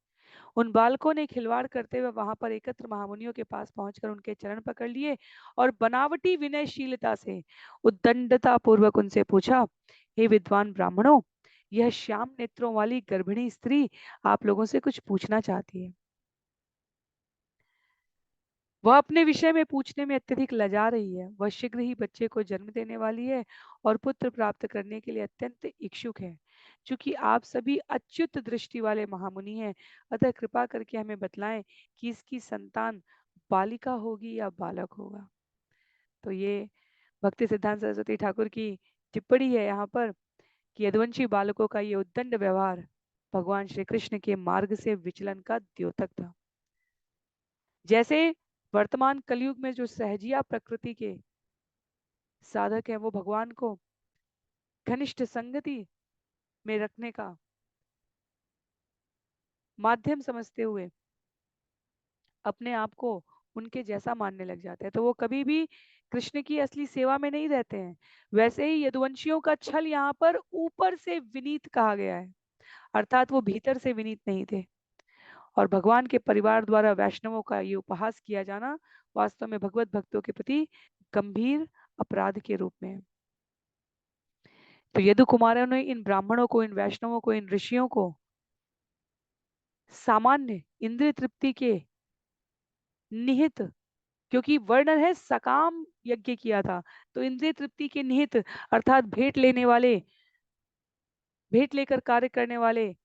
उन बालकों ने खिलवाड़ करते हुए वहां पर एकत्र महामुनियों के पास पहुंचकर उनके चरण पकड़ लिए और बनावटी विनयशीलता से उद्दंडता पूर्वक उनसे पूछा, हे विद्वान ब्राह्मणों, यह श्याम नेत्रों वाली गर्भिणी स्त्री आप लोगों से कुछ पूछना चाहती है। वह अपने विषय में पूछने में अत्यधिक लजा रही है। वह शीघ्र ही बच्चे को जन्म देने वाली है और पुत्र प्राप्त करने के लिए अत्यंत इच्छुक है। चूंकि आप सभी अच्युत दृष्टि वाले महामुनि हैं, अतः कृपा करके हमें बतलाएं कि इसकी संतान बालिका होगी या बालक होगा। तो ये भक्ति सिद्धांत सरस्वती ठाकुर की टिप्पणी है यहाँ पर कि यदुवंशी बालकों का ये उद्दंड व्यवहार भगवान श्री कृष्ण के मार्ग से विचलन का द्योतक था। जैसे वर्तमान कलयुग में जो सहजिया प्रकृति के साधक है वो भगवान को घनिष्ठ संगति में रखने का माध्यम समझते हुए अपने आप को उनके जैसा मानने लग जाते हैं, तो वो कभी भी कृष्ण की असली सेवा में नहीं रहते हैं। वैसे ही यदुवंशियों का छल यहाँ पर ऊपर से विनीत कहा गया है, अर्थात वो भीतर से विनीत नहीं थे। और भगवान के परिवार द्वारा वैष्णवों का ये उपहास किया जाना वास्तव में भगवत भक्तों के प्रति गंभीर अपराध के रूप में है। तो यदु कुमारों ने इन ब्राह्मणों को, इन वैष्णवों को, इन ऋषियों को सामान्य इंद्रिय तृप्ति के निहित, क्योंकि वर्णन है सकाम यज्ञ किया था, तो इंद्रिय तृप्ति के निहित अर्थात भेंट लेने वाले, भेंट लेकर कार्य करने वाले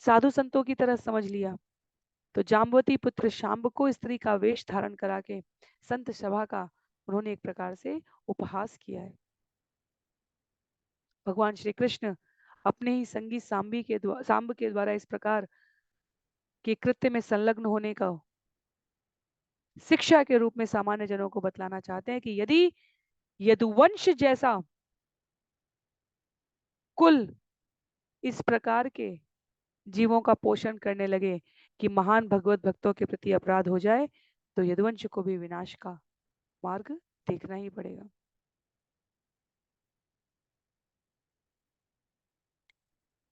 साधु संतों की तरह समझ लिया। तो जाम्बवती पुत्र शाम्ब को स्त्री का वेश धारण करा के संत सभा का उन्होंने एक प्रकार से उपहास किया है। भगवान श्री कृष्ण अपने ही संगी सांब के द्वारा इस प्रकार के कृत्य में संलग्न होने का शिक्षा के रूप में सामान्य जनों को बतलाना चाहते हैं कि यदि यदुवंश जैसा कुल इस प्रकार के जीवों का पोषण करने लगे कि महान भगवत भक्तों के प्रति अपराध हो जाए, तो यदुवंश को भी विनाश का मार्ग देखना ही पड़ेगा।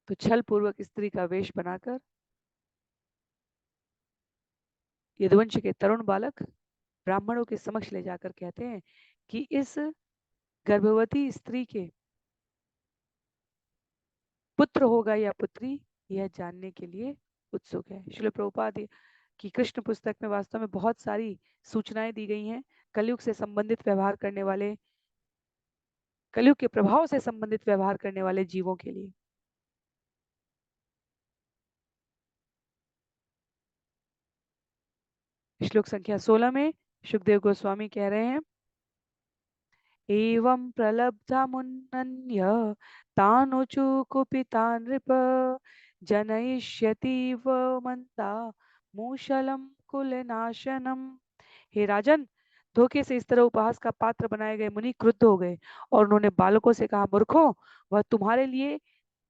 तो छल पूर्वक स्त्री का वेश बनाकर यदुवंश के तरुण बालक ब्राह्मणों के समक्ष ले जाकर कहते हैं कि इस गर्भवती स्त्री के पुत्र होगा या पुत्री, यह जानने के लिए उत्सुक है। श्रील प्रभुपाद की कृष्ण पुस्तक में वास्तव में बहुत सारी सूचनाएं दी गई हैं कलयुग से संबंधित व्यवहार करने वाले, कलयुग के प्रभाव से संबंधित व्यवहार करने वाले जीवों के लिए। श्लोक संख्या 16 में सुखदेव गोस्वामी कह रहे हैं, एवं प्रलब्धा मुन्नन्य तानुचु कुपिता नृप जनयिष्यति व मंदा मूशलम कुलनाशनम। हे राजन, धोखे से इस तरह उपहास का पात्र बनाए गए मुनि क्रुद्ध हो गए और उन्होंने बालकों से कहा, मूर्खों, वह तुम्हारे लिए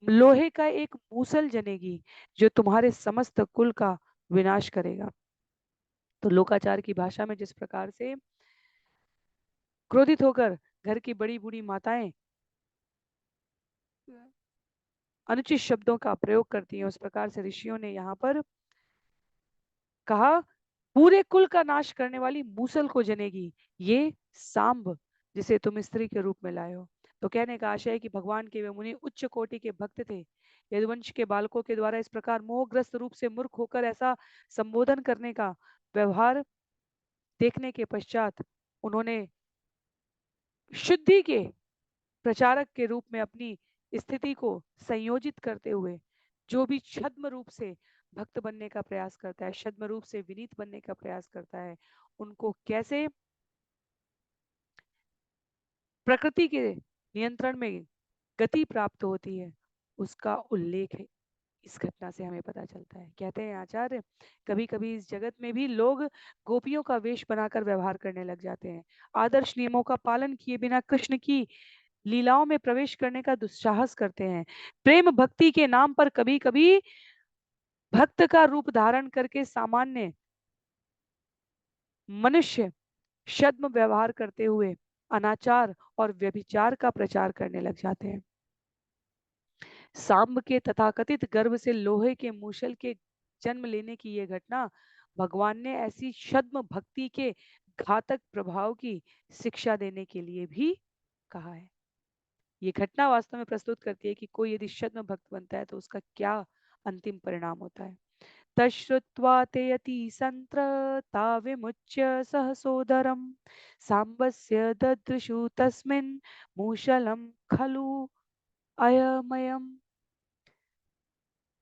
लोहे का एक मूसल जनेगी जो तुम्हारे समस्त कुल का विनाश करेगा। तो लोकाचार की भाषा में जिस प्रकार से क्रोधित होकर घर की बड़ी बूढ़ी माताएं अनुचित शब्दों का प्रयोग करती हैं। उस प्रकार से ऋषियों ने यहाँ पर कहा, पूरे कुल का नाश करने वाली मूसल को जनेगी ये सांब, जिसे तुम स्त्री के रूप में लाए हो। तो कहने का आशय है कि भगवान के वे मुनि उच्च कोटि के भक्त थे। यदुवंश के बालकों के द्वारा इस प्रकार मोहग्रस्त रूप से मूर्ख होकर ऐसा संबोधन करने का व्यवहार देखने के पश्चात उन्होंने शुद्धि के प्रचारक के रूप में अपनी स्थिति को संयोजित करते हुए, जो भी छद्म रूप से भक्त बनने का प्रयास करता है, छद्म रूप से विनीत बनने का प्रयास करता है, उनको कैसे प्रकृति के नियंत्रण में गति प्राप्त होती है, उसका उल्लेख है इस घटना से हमें पता चलता है। कहते हैं आचार्य, कभी कभी इस जगत में भी लोग गोपियों का वेश बनाकर व्यवहार करने लग जाते हैं। आदर्श नियमों का पालन किए बिना कृष्ण की लीलाओं में प्रवेश करने का दुस्साहस करते हैं। प्रेम भक्ति के नाम पर कभी कभी भक्त का रूप धारण करके सामान्य मनुष्य छद्म व्यवहार करते हुए अनाचार और व्यभिचार का प्रचार करने लग जाते हैं। सांब के तथाकथित गर्भ से लोहे के मूसल के जन्म लेने की यह घटना भगवान ने ऐसी छद्म भक्ति के घातक प्रभाव की शिक्षा देने के लिए भी कहा है। ये घटना वास्तव में प्रस्तुत करती है कि कोई यदि छद्म भक्त बनता है तो उसका क्या अंतिम परिणाम होता है। तश्रुत्वा ते यति संत्र ताविमुच्य सहसोदरम सांबस्य ददृशु तस्मिन् मूषलं खलु अयमयम्।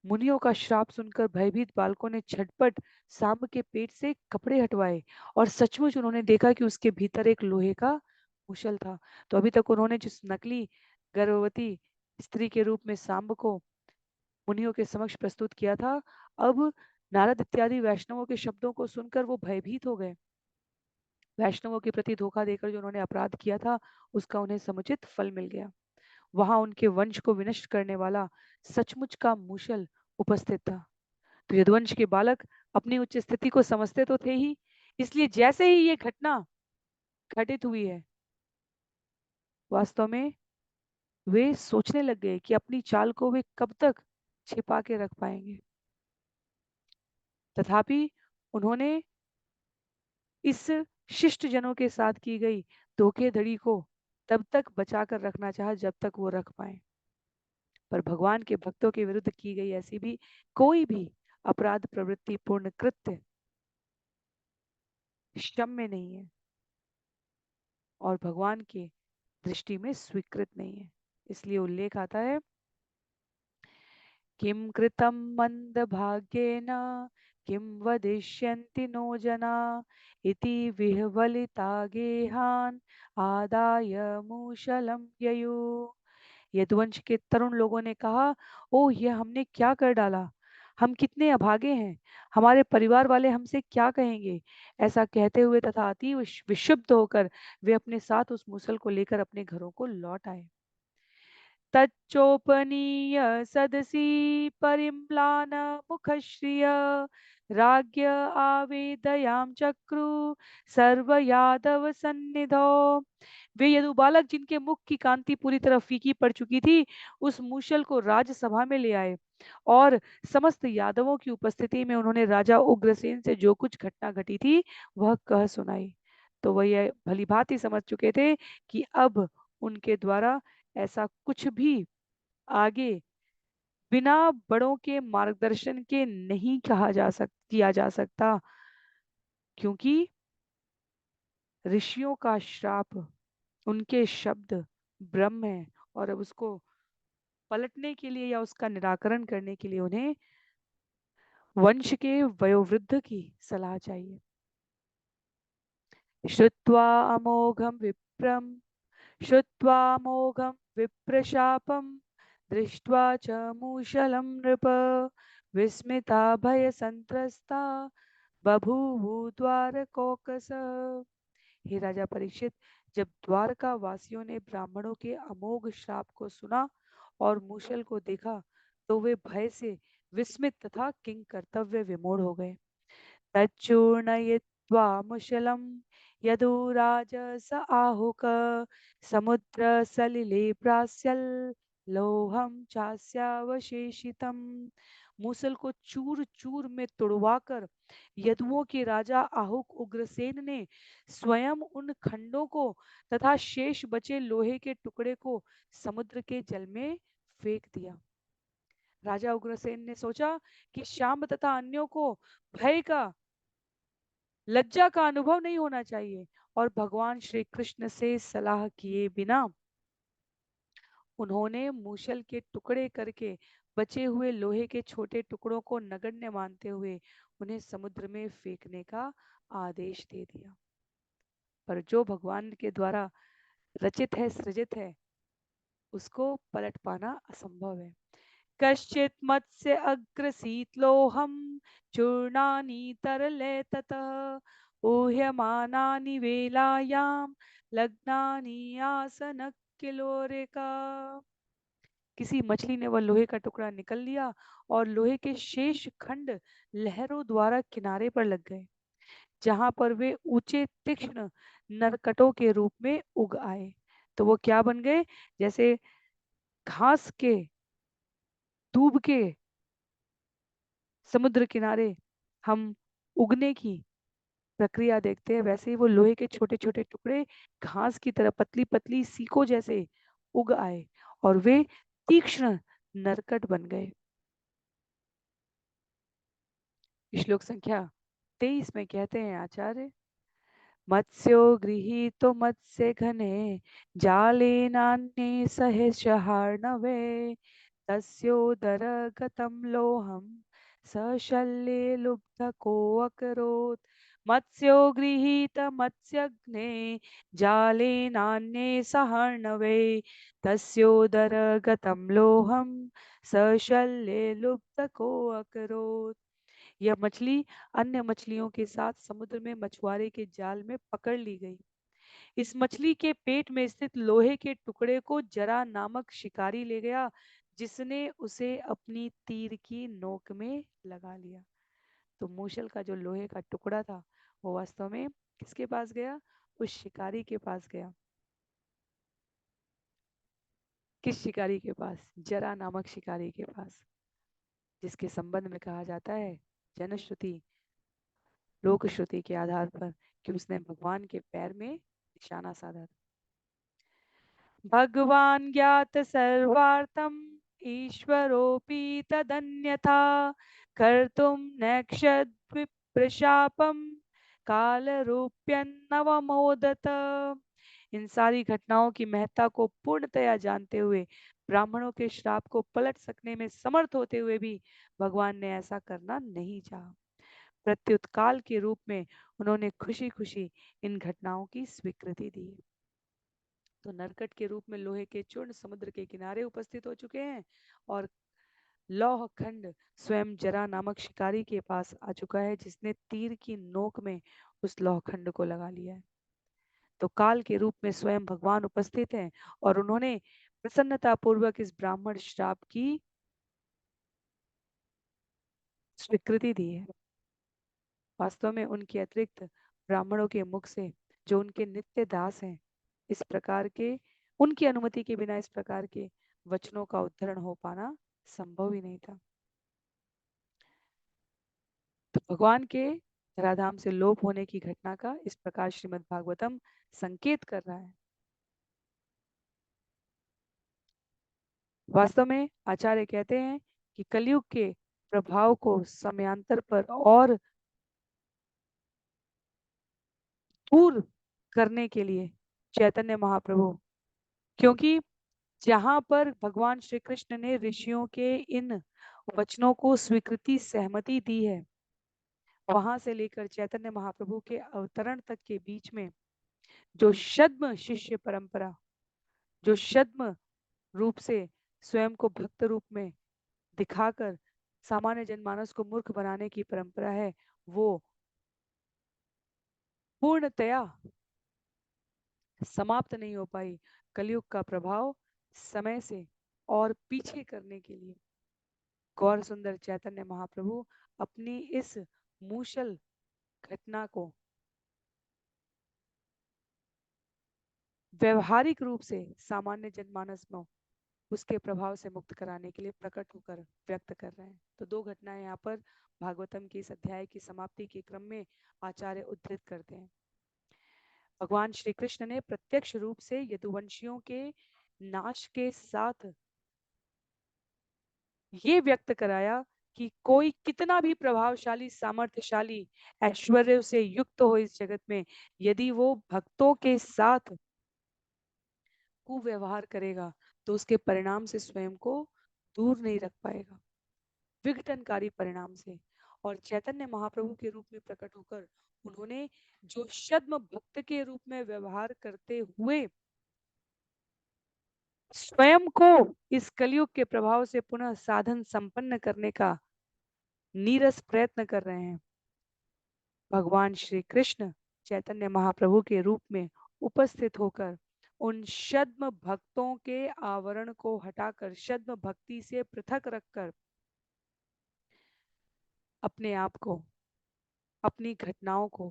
मुनियों का श्राप सुनकर भयभीत बालकों ने झटपट सांब के पेट से कपड़े हटवाए और सचमुच उन्होंने देखा कि उसके भीतर एक लोहे का मूसल था। तो अभी तक उन्होंने जिस नकली गर्भवती स्त्री के रूप में सांब को मुनियों के समक्ष प्रस्तुत किया था, अब नारद इत्यादि वैष्णवों के शब्दों को सुनकर वो भयभीत हो गए। वैष्णवों के प्रति धोखा देकर जो उन्होंने अपराध किया था, उसका उन्हें समुचित फल मिल गया। वहां उनके वंश को विनष्ट करने वाला सचमुच का मूसल उपस्थित था। तो यदुवंश के बालक अपनी उच्च स्थिति को समझते तो थे ही, इसलिए जैसे ही ये घटना घटित हुई है, वास्तव में वे सोचने लग गए कि अपनी चाल को वे कब तक छिपा के रख पाएंगे। तथापि उन्होंने इस शिष्ट जनों के साथ की गई धोखेधड़ी को तब तक बचा कर रखना चाहा जब तक वो रख पाए। पर भगवान के भक्तों के विरुद्ध की गई ऐसी भी कोई भी अपराध प्रवृत्ति पूर्ण कृत्य क्षम्य नहीं है और भगवान के दृष्टि में स्वीकृत नहीं है। इसलिए उल्लेख आता है, किम कृतं मंदभाग्येन किम वदिष्यन्ति नो जना इति विह्वलिता गेहान आदाय मूशलम ययु। यदुवंश के तरुण लोगों ने कहा, ओह यह हमने क्या कर डाला, हम कितने अभागे हैं, हमारे परिवार वाले हमसे क्या कहेंगे। ऐसा कहते हुए तथा अति विक्षुब्ध होकर वे अपने साथ उस मूसल को लेकर अपने घरों को लौट आए। तच्चोपनीय सदसि परिम्लान मुखश्रिय राज्ञ आवेदयाम चक्रु सर्व यादव सन्निधो। वे यदु बालक जिनके मुख की कांति पूरी तरह फीकी पड़ चुकी थी, उस मूशल को राजसभा में ले आए और समस्त यादवों की उपस्थिति में उन्होंने राजा उग्रसेन से जो कुछ घटना घटी थी वह कह सुनाई। तो वह यह भली भांति समझ चुके थे कि अब उनके द्वारा ऐसा कुछ भी आगे बिना बड़ों के मार्गदर्शन के नहीं किया जा सकता, क्योंकि ऋषियों का श्राप, उनके शब्द ब्रह्म है और अब उसको पलटने के लिए या उसका निराकरण करने के लिए उन्हें वंश के वयोवृद्ध की सलाह चाहिए। श्रुत्वा अमोघम विप्रम श्रुत्वा मोघं विप्रशापं दृष्ट्वा च मूषलं नृप विस्मिता भयसंत्रस्ता बभूवु द्वारकोकस। हे राजा परीक्षित, जब द्वारका वासियों ने ब्राह्मणों के अमोघ श्राप को सुना और मूषल को देखा तो वे भय से विस्मित तथा किंग कर्तव्य विमूढ़ हो गए। तच्चूर्णयित्वा मुशलं यदुराज स आहुक समुद्र सलिले प्रास्यल लोहम चास्यावशेषितम। मूसल को चूर चूर में तुड़वाकर यदुओं के राजा आहुक उग्रसेन ने स्वयं उन खंडों को तथा शेष बचे लोहे के टुकड़े को समुद्र के जल में फेंक दिया। राजा उग्रसेन ने सोचा कि श्याम तथा अन्यों को भय का, लज्जा का अनुभव नहीं होना चाहिए, और भगवान श्री कृष्ण से सलाह किए बिना उन्होंने मूसल के टुकड़े करके बचे हुए लोहे के छोटे टुकड़ों को नगण्य मानते हुए उन्हें समुद्र में फेंकने का आदेश दे दिया। पर जो भगवान के द्वारा रचित है, सृजित है, उसको पलट पाना असंभव है। कश्चित मत्स्य अग्रसीत लोहम चूर्णानि तरले ततः ऊह्यमानानि वेलायाम लग्नानि आसन किलोरेका। किसी मछली ने वह लोहे का टुकड़ा निकल लिया और लोहे के शेष खंड लहरों द्वारा किनारे पर लग गए, जहां पर वे ऊंचे तीक्ष्ण नरकटों के रूप में उग आए। तो वो क्या बन गए? जैसे घास के, दूब के समुद्र किनारे हम उगने की प्रक्रिया देखते हैं, वैसे ही वो लोहे के छोटे छोटे टुकड़े घास की तरह पतली पतली सीकों जैसे उग आए और वे तीक्ष्ण नरकट बन गए। श्लोक संख्या 23 में कहते हैं आचार्य, मत्स्यो गृहीतो मत्स्य घने जाले नान्ये सहस्रहार्णवे तस्योदरगतं लोहं सशल्ये लुब्धको अकरोत्। मत्स्यो गृहीत मत्स्यघ्ने जाले नान्ये सहार्णवे तस्योदरगतं लोहं सशल्ये लुब्धको अकरोत्। यह मछली अन्य मछलियों के साथ समुद्र में मछुआरे के जाल में पकड़ ली गई। इस मछली के पेट में स्थित लोहे के टुकड़े को जरा नामक शिकारी ले गया, जिसने उसे अपनी तीर की नोक में लगा लिया। तो मूसल का जो लोहे का टुकड़ा था वो वास्तव में किसके पास गया? उस शिकारी के पास गया। किस शिकारी के पास? जरा नामक शिकारी के पास, जिसके संबंध में कहा जाता है जनश्रुति, लोक श्रुति के आधार पर कि उसने भगवान के पैर में निशाना साधा था। भगवान ज्ञात सर्वार्थम ईश्वरोऽपि तदन्यथा कर्तुं नैक्षद विप्रशापम कालरूप्यन्नवमोदत। इन सारी घटनाओं की महत्ता को पूर्णतया जानते हुए, ब्राह्मणों के श्राप को पलट सकने में समर्थ होते हुए भी भगवान ने ऐसा करना नहीं चाहा। प्रत्युत काल के रूप में उन्होंने खुशी खुशी इन घटनाओं की स्वीकृति दी। तो नरकट के रूप में लोहे के चूर्ण समुद्र के किनारे उपस्थित हो चुके हैं और लौह खंड स्वयं जरा नामक शिकारी के पास आ चुका है, जिसने तीर की नोक में उस लौह खंड को लगा लिया है। तो काल के रूप में स्वयं भगवान उपस्थित हैं और उन्होंने प्रसन्नता पूर्वक इस ब्राह्मण श्राप की स्वीकृति दी है। वास्तव में उनके अतिरिक्त ब्राह्मणों के मुख से, जो उनके नित्य दास हैं, इस प्रकार के, उनकी अनुमति के बिना इस प्रकार के वचनों का उद्धरण हो पाना संभव ही नहीं था। तो भगवान के धराधाम से लोप होने की घटना का इस प्रकार श्रीमद् भागवतम संकेत कर रहा है। वास्तव में आचार्य कहते हैं कि कलयुग के प्रभाव को समयांतर पर और दूर करने के लिए चैतन्य महाप्रभु, क्योंकि जहां पर भगवान श्री कृष्ण ने ऋषियों के इन वचनों को स्वीकृति सहमति दी है, वहां से लेकर चैतन्य महाप्रभु के अवतरण तक के बीच में जो छद्म शिष्य परंपरा, जो छद्म रूप से स्वयं को भक्त रूप में दिखाकर सामान्य जनमानस को मूर्ख बनाने की परंपरा है, वो पूर्णतया समाप्त नहीं हो पाई। कलयुग का प्रभाव समय से और पीछे करने के लिए गौर सुंदर चैतन्य महाप्रभु अपनी इस मूसल घटना को व्यवहारिक रूप से सामान्य जनमानस में उसके प्रभाव से मुक्त कराने के लिए प्रकट होकर व्यक्त कर रहे हैं। तो दो घटनाएं यहाँ पर भागवतम के इस अध्याय की समाप्ति के क्रम में आचार्य उद्धृत करते हैं। भगवान श्री कृष्ण ने प्रत्यक्ष रूप से यदुवंशियों के नाश के साथ ये व्यक्त कराया कि कोई कितना भी प्रभावशाली, सामर्थ्यशाली, ऐश्वर्य से युक्त हो इस जगत में, यदि वो भक्तों के साथ कुव्यवहार करेगा तो उसके परिणाम से स्वयं को दूर नहीं रख पाएगा, विघटनकारी परिणाम से। और चैतन्य महाप्रभु के रूप में प्रकट होकर उन्होंने जो छद्म भक्त के रूप में व्यवहार करते हुए स्वयं को इस कलयुग के प्रभाव से पुनः साधन संपन्न करने का नीरस प्रयत्न कर रहे हैं, भगवान श्री कृष्ण चैतन्य महाप्रभु के रूप में उपस्थित होकर उन छद्म भक्तों के आवरण को हटाकर छद्म भक्ति से पृथक रखकर अपने आप को, अपनी घटनाओं को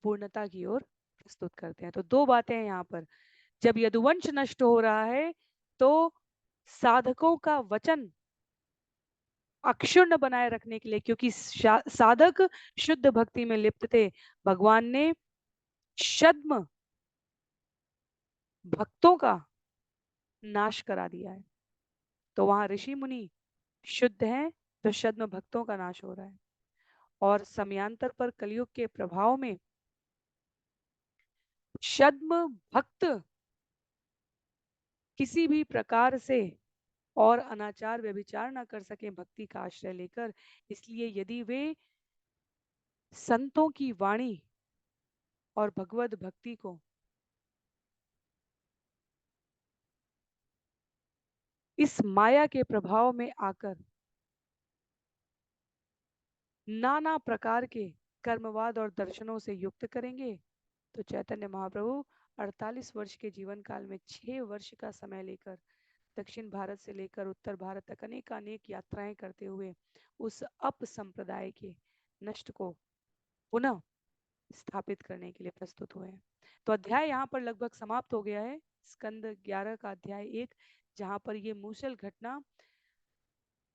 पूर्णता की ओर प्रस्तुत करते हैं। तो दो बातें हैं यहाँ पर। जब यदुवंश नष्ट हो रहा है तो साधकों का वचन अक्षुण्ण बनाए रखने के लिए, क्योंकि साधक शुद्ध भक्ति में लिप्त थे, भगवान ने छद्म भक्तों का नाश करा दिया है। तो वहां ऋषि मुनि शुद्ध हैं तो छद्म भक्तों का नाश हो रहा है। और समयांतर पर कलयुग के प्रभाव में छद्म भक्त किसी भी प्रकार से और अनाचार व्यभिचार न कर सके भक्ति का आश्रय लेकर, इसलिए यदि वे संतों की वाणी और भगवत भक्ति को इस माया के प्रभाव में आकर नाना प्रकार के कर्मवाद और दर्शनों से युक्त करेंगे, तो चैतन्य महाप्रभु 48 वर्ष के जीवन काल में 6 वर्ष का समय लेकर दक्षिण भारत से लेकर उत्तर भारत तक अनेक अनेक यात्राएं करते हुए उस अप संप्रदाय के नष्ट को पुनः स्थापित करने के लिए प्रस्तुत हुए हैं। तो अध्याय यहाँ पर लगभग समाप्त हो गया है, स्कंद 11 का अध्याय 1, जहाँ पर ये मूसल घटना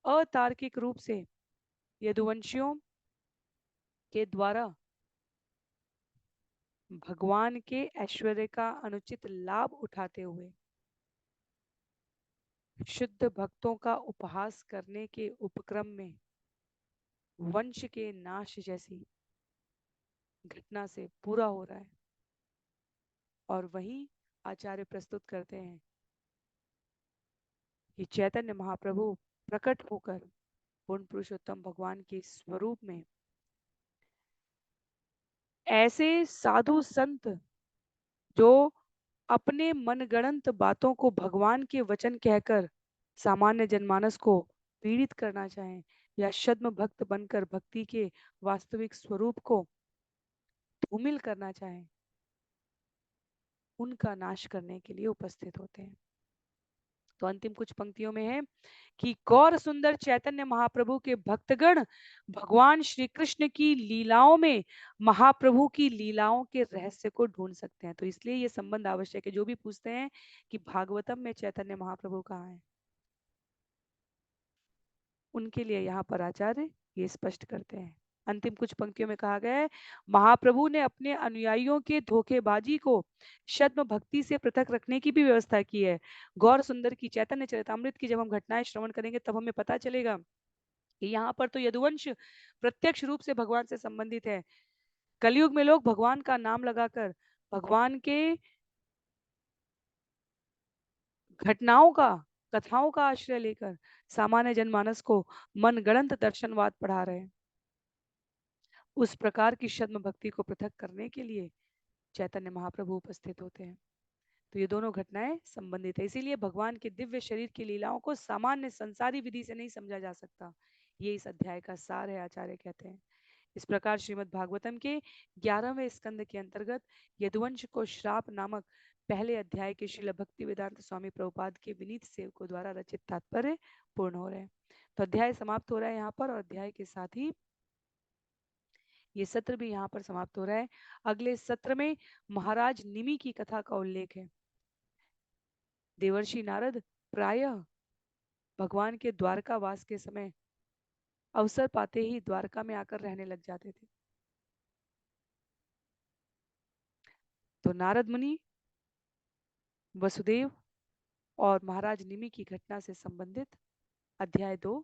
अतार्किक रूप से यदुवंशियों के द्वारा भगवान के ऐश्वर्य का अनुचित लाभ उठाते हुए शुद्ध भक्तों का उपहास करने के उपक्रम में वंश के नाश जैसी घटना से पूरा हो रहा है। और वहीं आचार्य प्रस्तुत करते हैं कि चैतन्य महाप्रभु प्रकट होकर पूर्ण पुरुषोत्तम भगवान के स्वरूप में ऐसे साधु संत जो अपने मनगढ़ंत बातों को भगवान के वचन कहकर सामान्य जनमानस को पीड़ित करना चाहें या छद्म भक्त बनकर भक्ति के वास्तविक स्वरूप को धूमिल करना चाहें, उनका नाश करने के लिए उपस्थित होते हैं। तो अंतिम कुछ पंक्तियों में है कि गौर सुंदर चैतन्य महाप्रभु के भक्तगण भगवान श्री कृष्ण की लीलाओं में महाप्रभु की लीलाओं के रहस्य को ढूंढ सकते हैं। तो इसलिए ये संबंध आवश्यक है। जो भी पूछते हैं कि भागवतम में चैतन्य महाप्रभु कहाँ है, उनके लिए यहाँ पर आचार्य ये स्पष्ट करते हैं। अंतिम कुछ पंक्तियों में कहा गया है, महाप्रभु ने अपने अनुयायियों के धोखेबाजी को छद्म भक्ति से पृथक रखने की भी व्यवस्था की है। गौर सुंदर की चैतन्य चरितामृत की जब हम घटनाएं श्रवण करेंगे तब हमें पता चलेगा कि यहाँ पर तो यदुवंश प्रत्यक्ष रूप से भगवान से संबंधित है। कलयुग में लोग भगवान का नाम लगाकर भगवान के घटनाओं का, कथाओं का आश्रय लेकर सामान्य जनमानस को मनगढ़ंत दर्शनवाद पढ़ा रहे हैं। उस प्रकार की छद्म भक्ति को पृथक करने के लिए चैतन्य महाप्रभु उपस्थित होते हैं। तो ये दोनों घटनाएं संबंधित है, इसीलिए भगवान के दिव्य शरीर की लीलाओं को सामान्य संसारी विधि से नहीं समझा जा सकता। ये इस अध्याय का सार है, आचार्य कहते हैं। इस प्रकार श्रीमद् भागवतम के 11वें स्कंद के अंतर्गत यदुवंश को श्राप नामक पहले अध्याय के श्रील भक्ति वेदांत स्वामी प्रभुपाद के विनीत सेवकों द्वारा रचित तात्पर्य पूर्ण हो रहे हैं। तो अध्याय समाप्त हो रहा है यहाँ पर, और अध्याय के साथ ही ये सत्र भी यहाँ पर समाप्त हो रहा है। अगले सत्र में महाराज निमि की कथा का उल्लेख है। देवर्षि नारद प्रायः भगवान के द्वारकावास के समय अवसर पाते ही द्वारका में आकर रहने लग जाते थे। तो नारद मुनि, वसुदेव और महाराज निमि की घटना से संबंधित अध्याय 2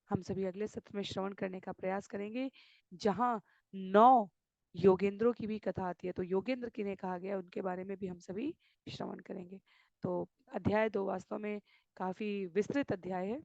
हम सभी अगले सत्र में श्रवण करने का प्रयास करेंगे, जहां 9 योगेंद्रों की भी कथा आती है। तो योगेंद्र किन्हें कहा गया उनके बारे में भी हम सभी श्रवण करेंगे। तो अध्याय 2 वास्तव में काफी विस्तृत अध्याय है,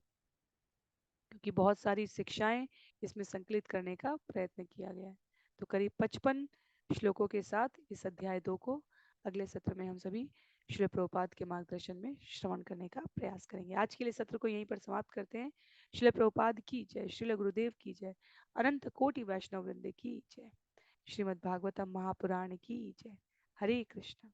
क्योंकि बहुत सारी शिक्षाएं इसमें संकलित करने का प्रयत्न किया गया है। तो करीब 55 श्लोकों के साथ इस अध्याय 2 को अगले सत्र में हम सभी श्रील प्रभुपाद के मार्गदर्शन में श्रवण करने का प्रयास करेंगे। आज के लिए सत्र को यहीं पर समाप्त करते हैं। श्रील प्रभुपाद की जय, श्रील गुरुदेव की जय, अनंत कोटि वैष्णव वृंद की जय, श्रीमद् भागवतम महापुराण की जय। हरे कृष्ण।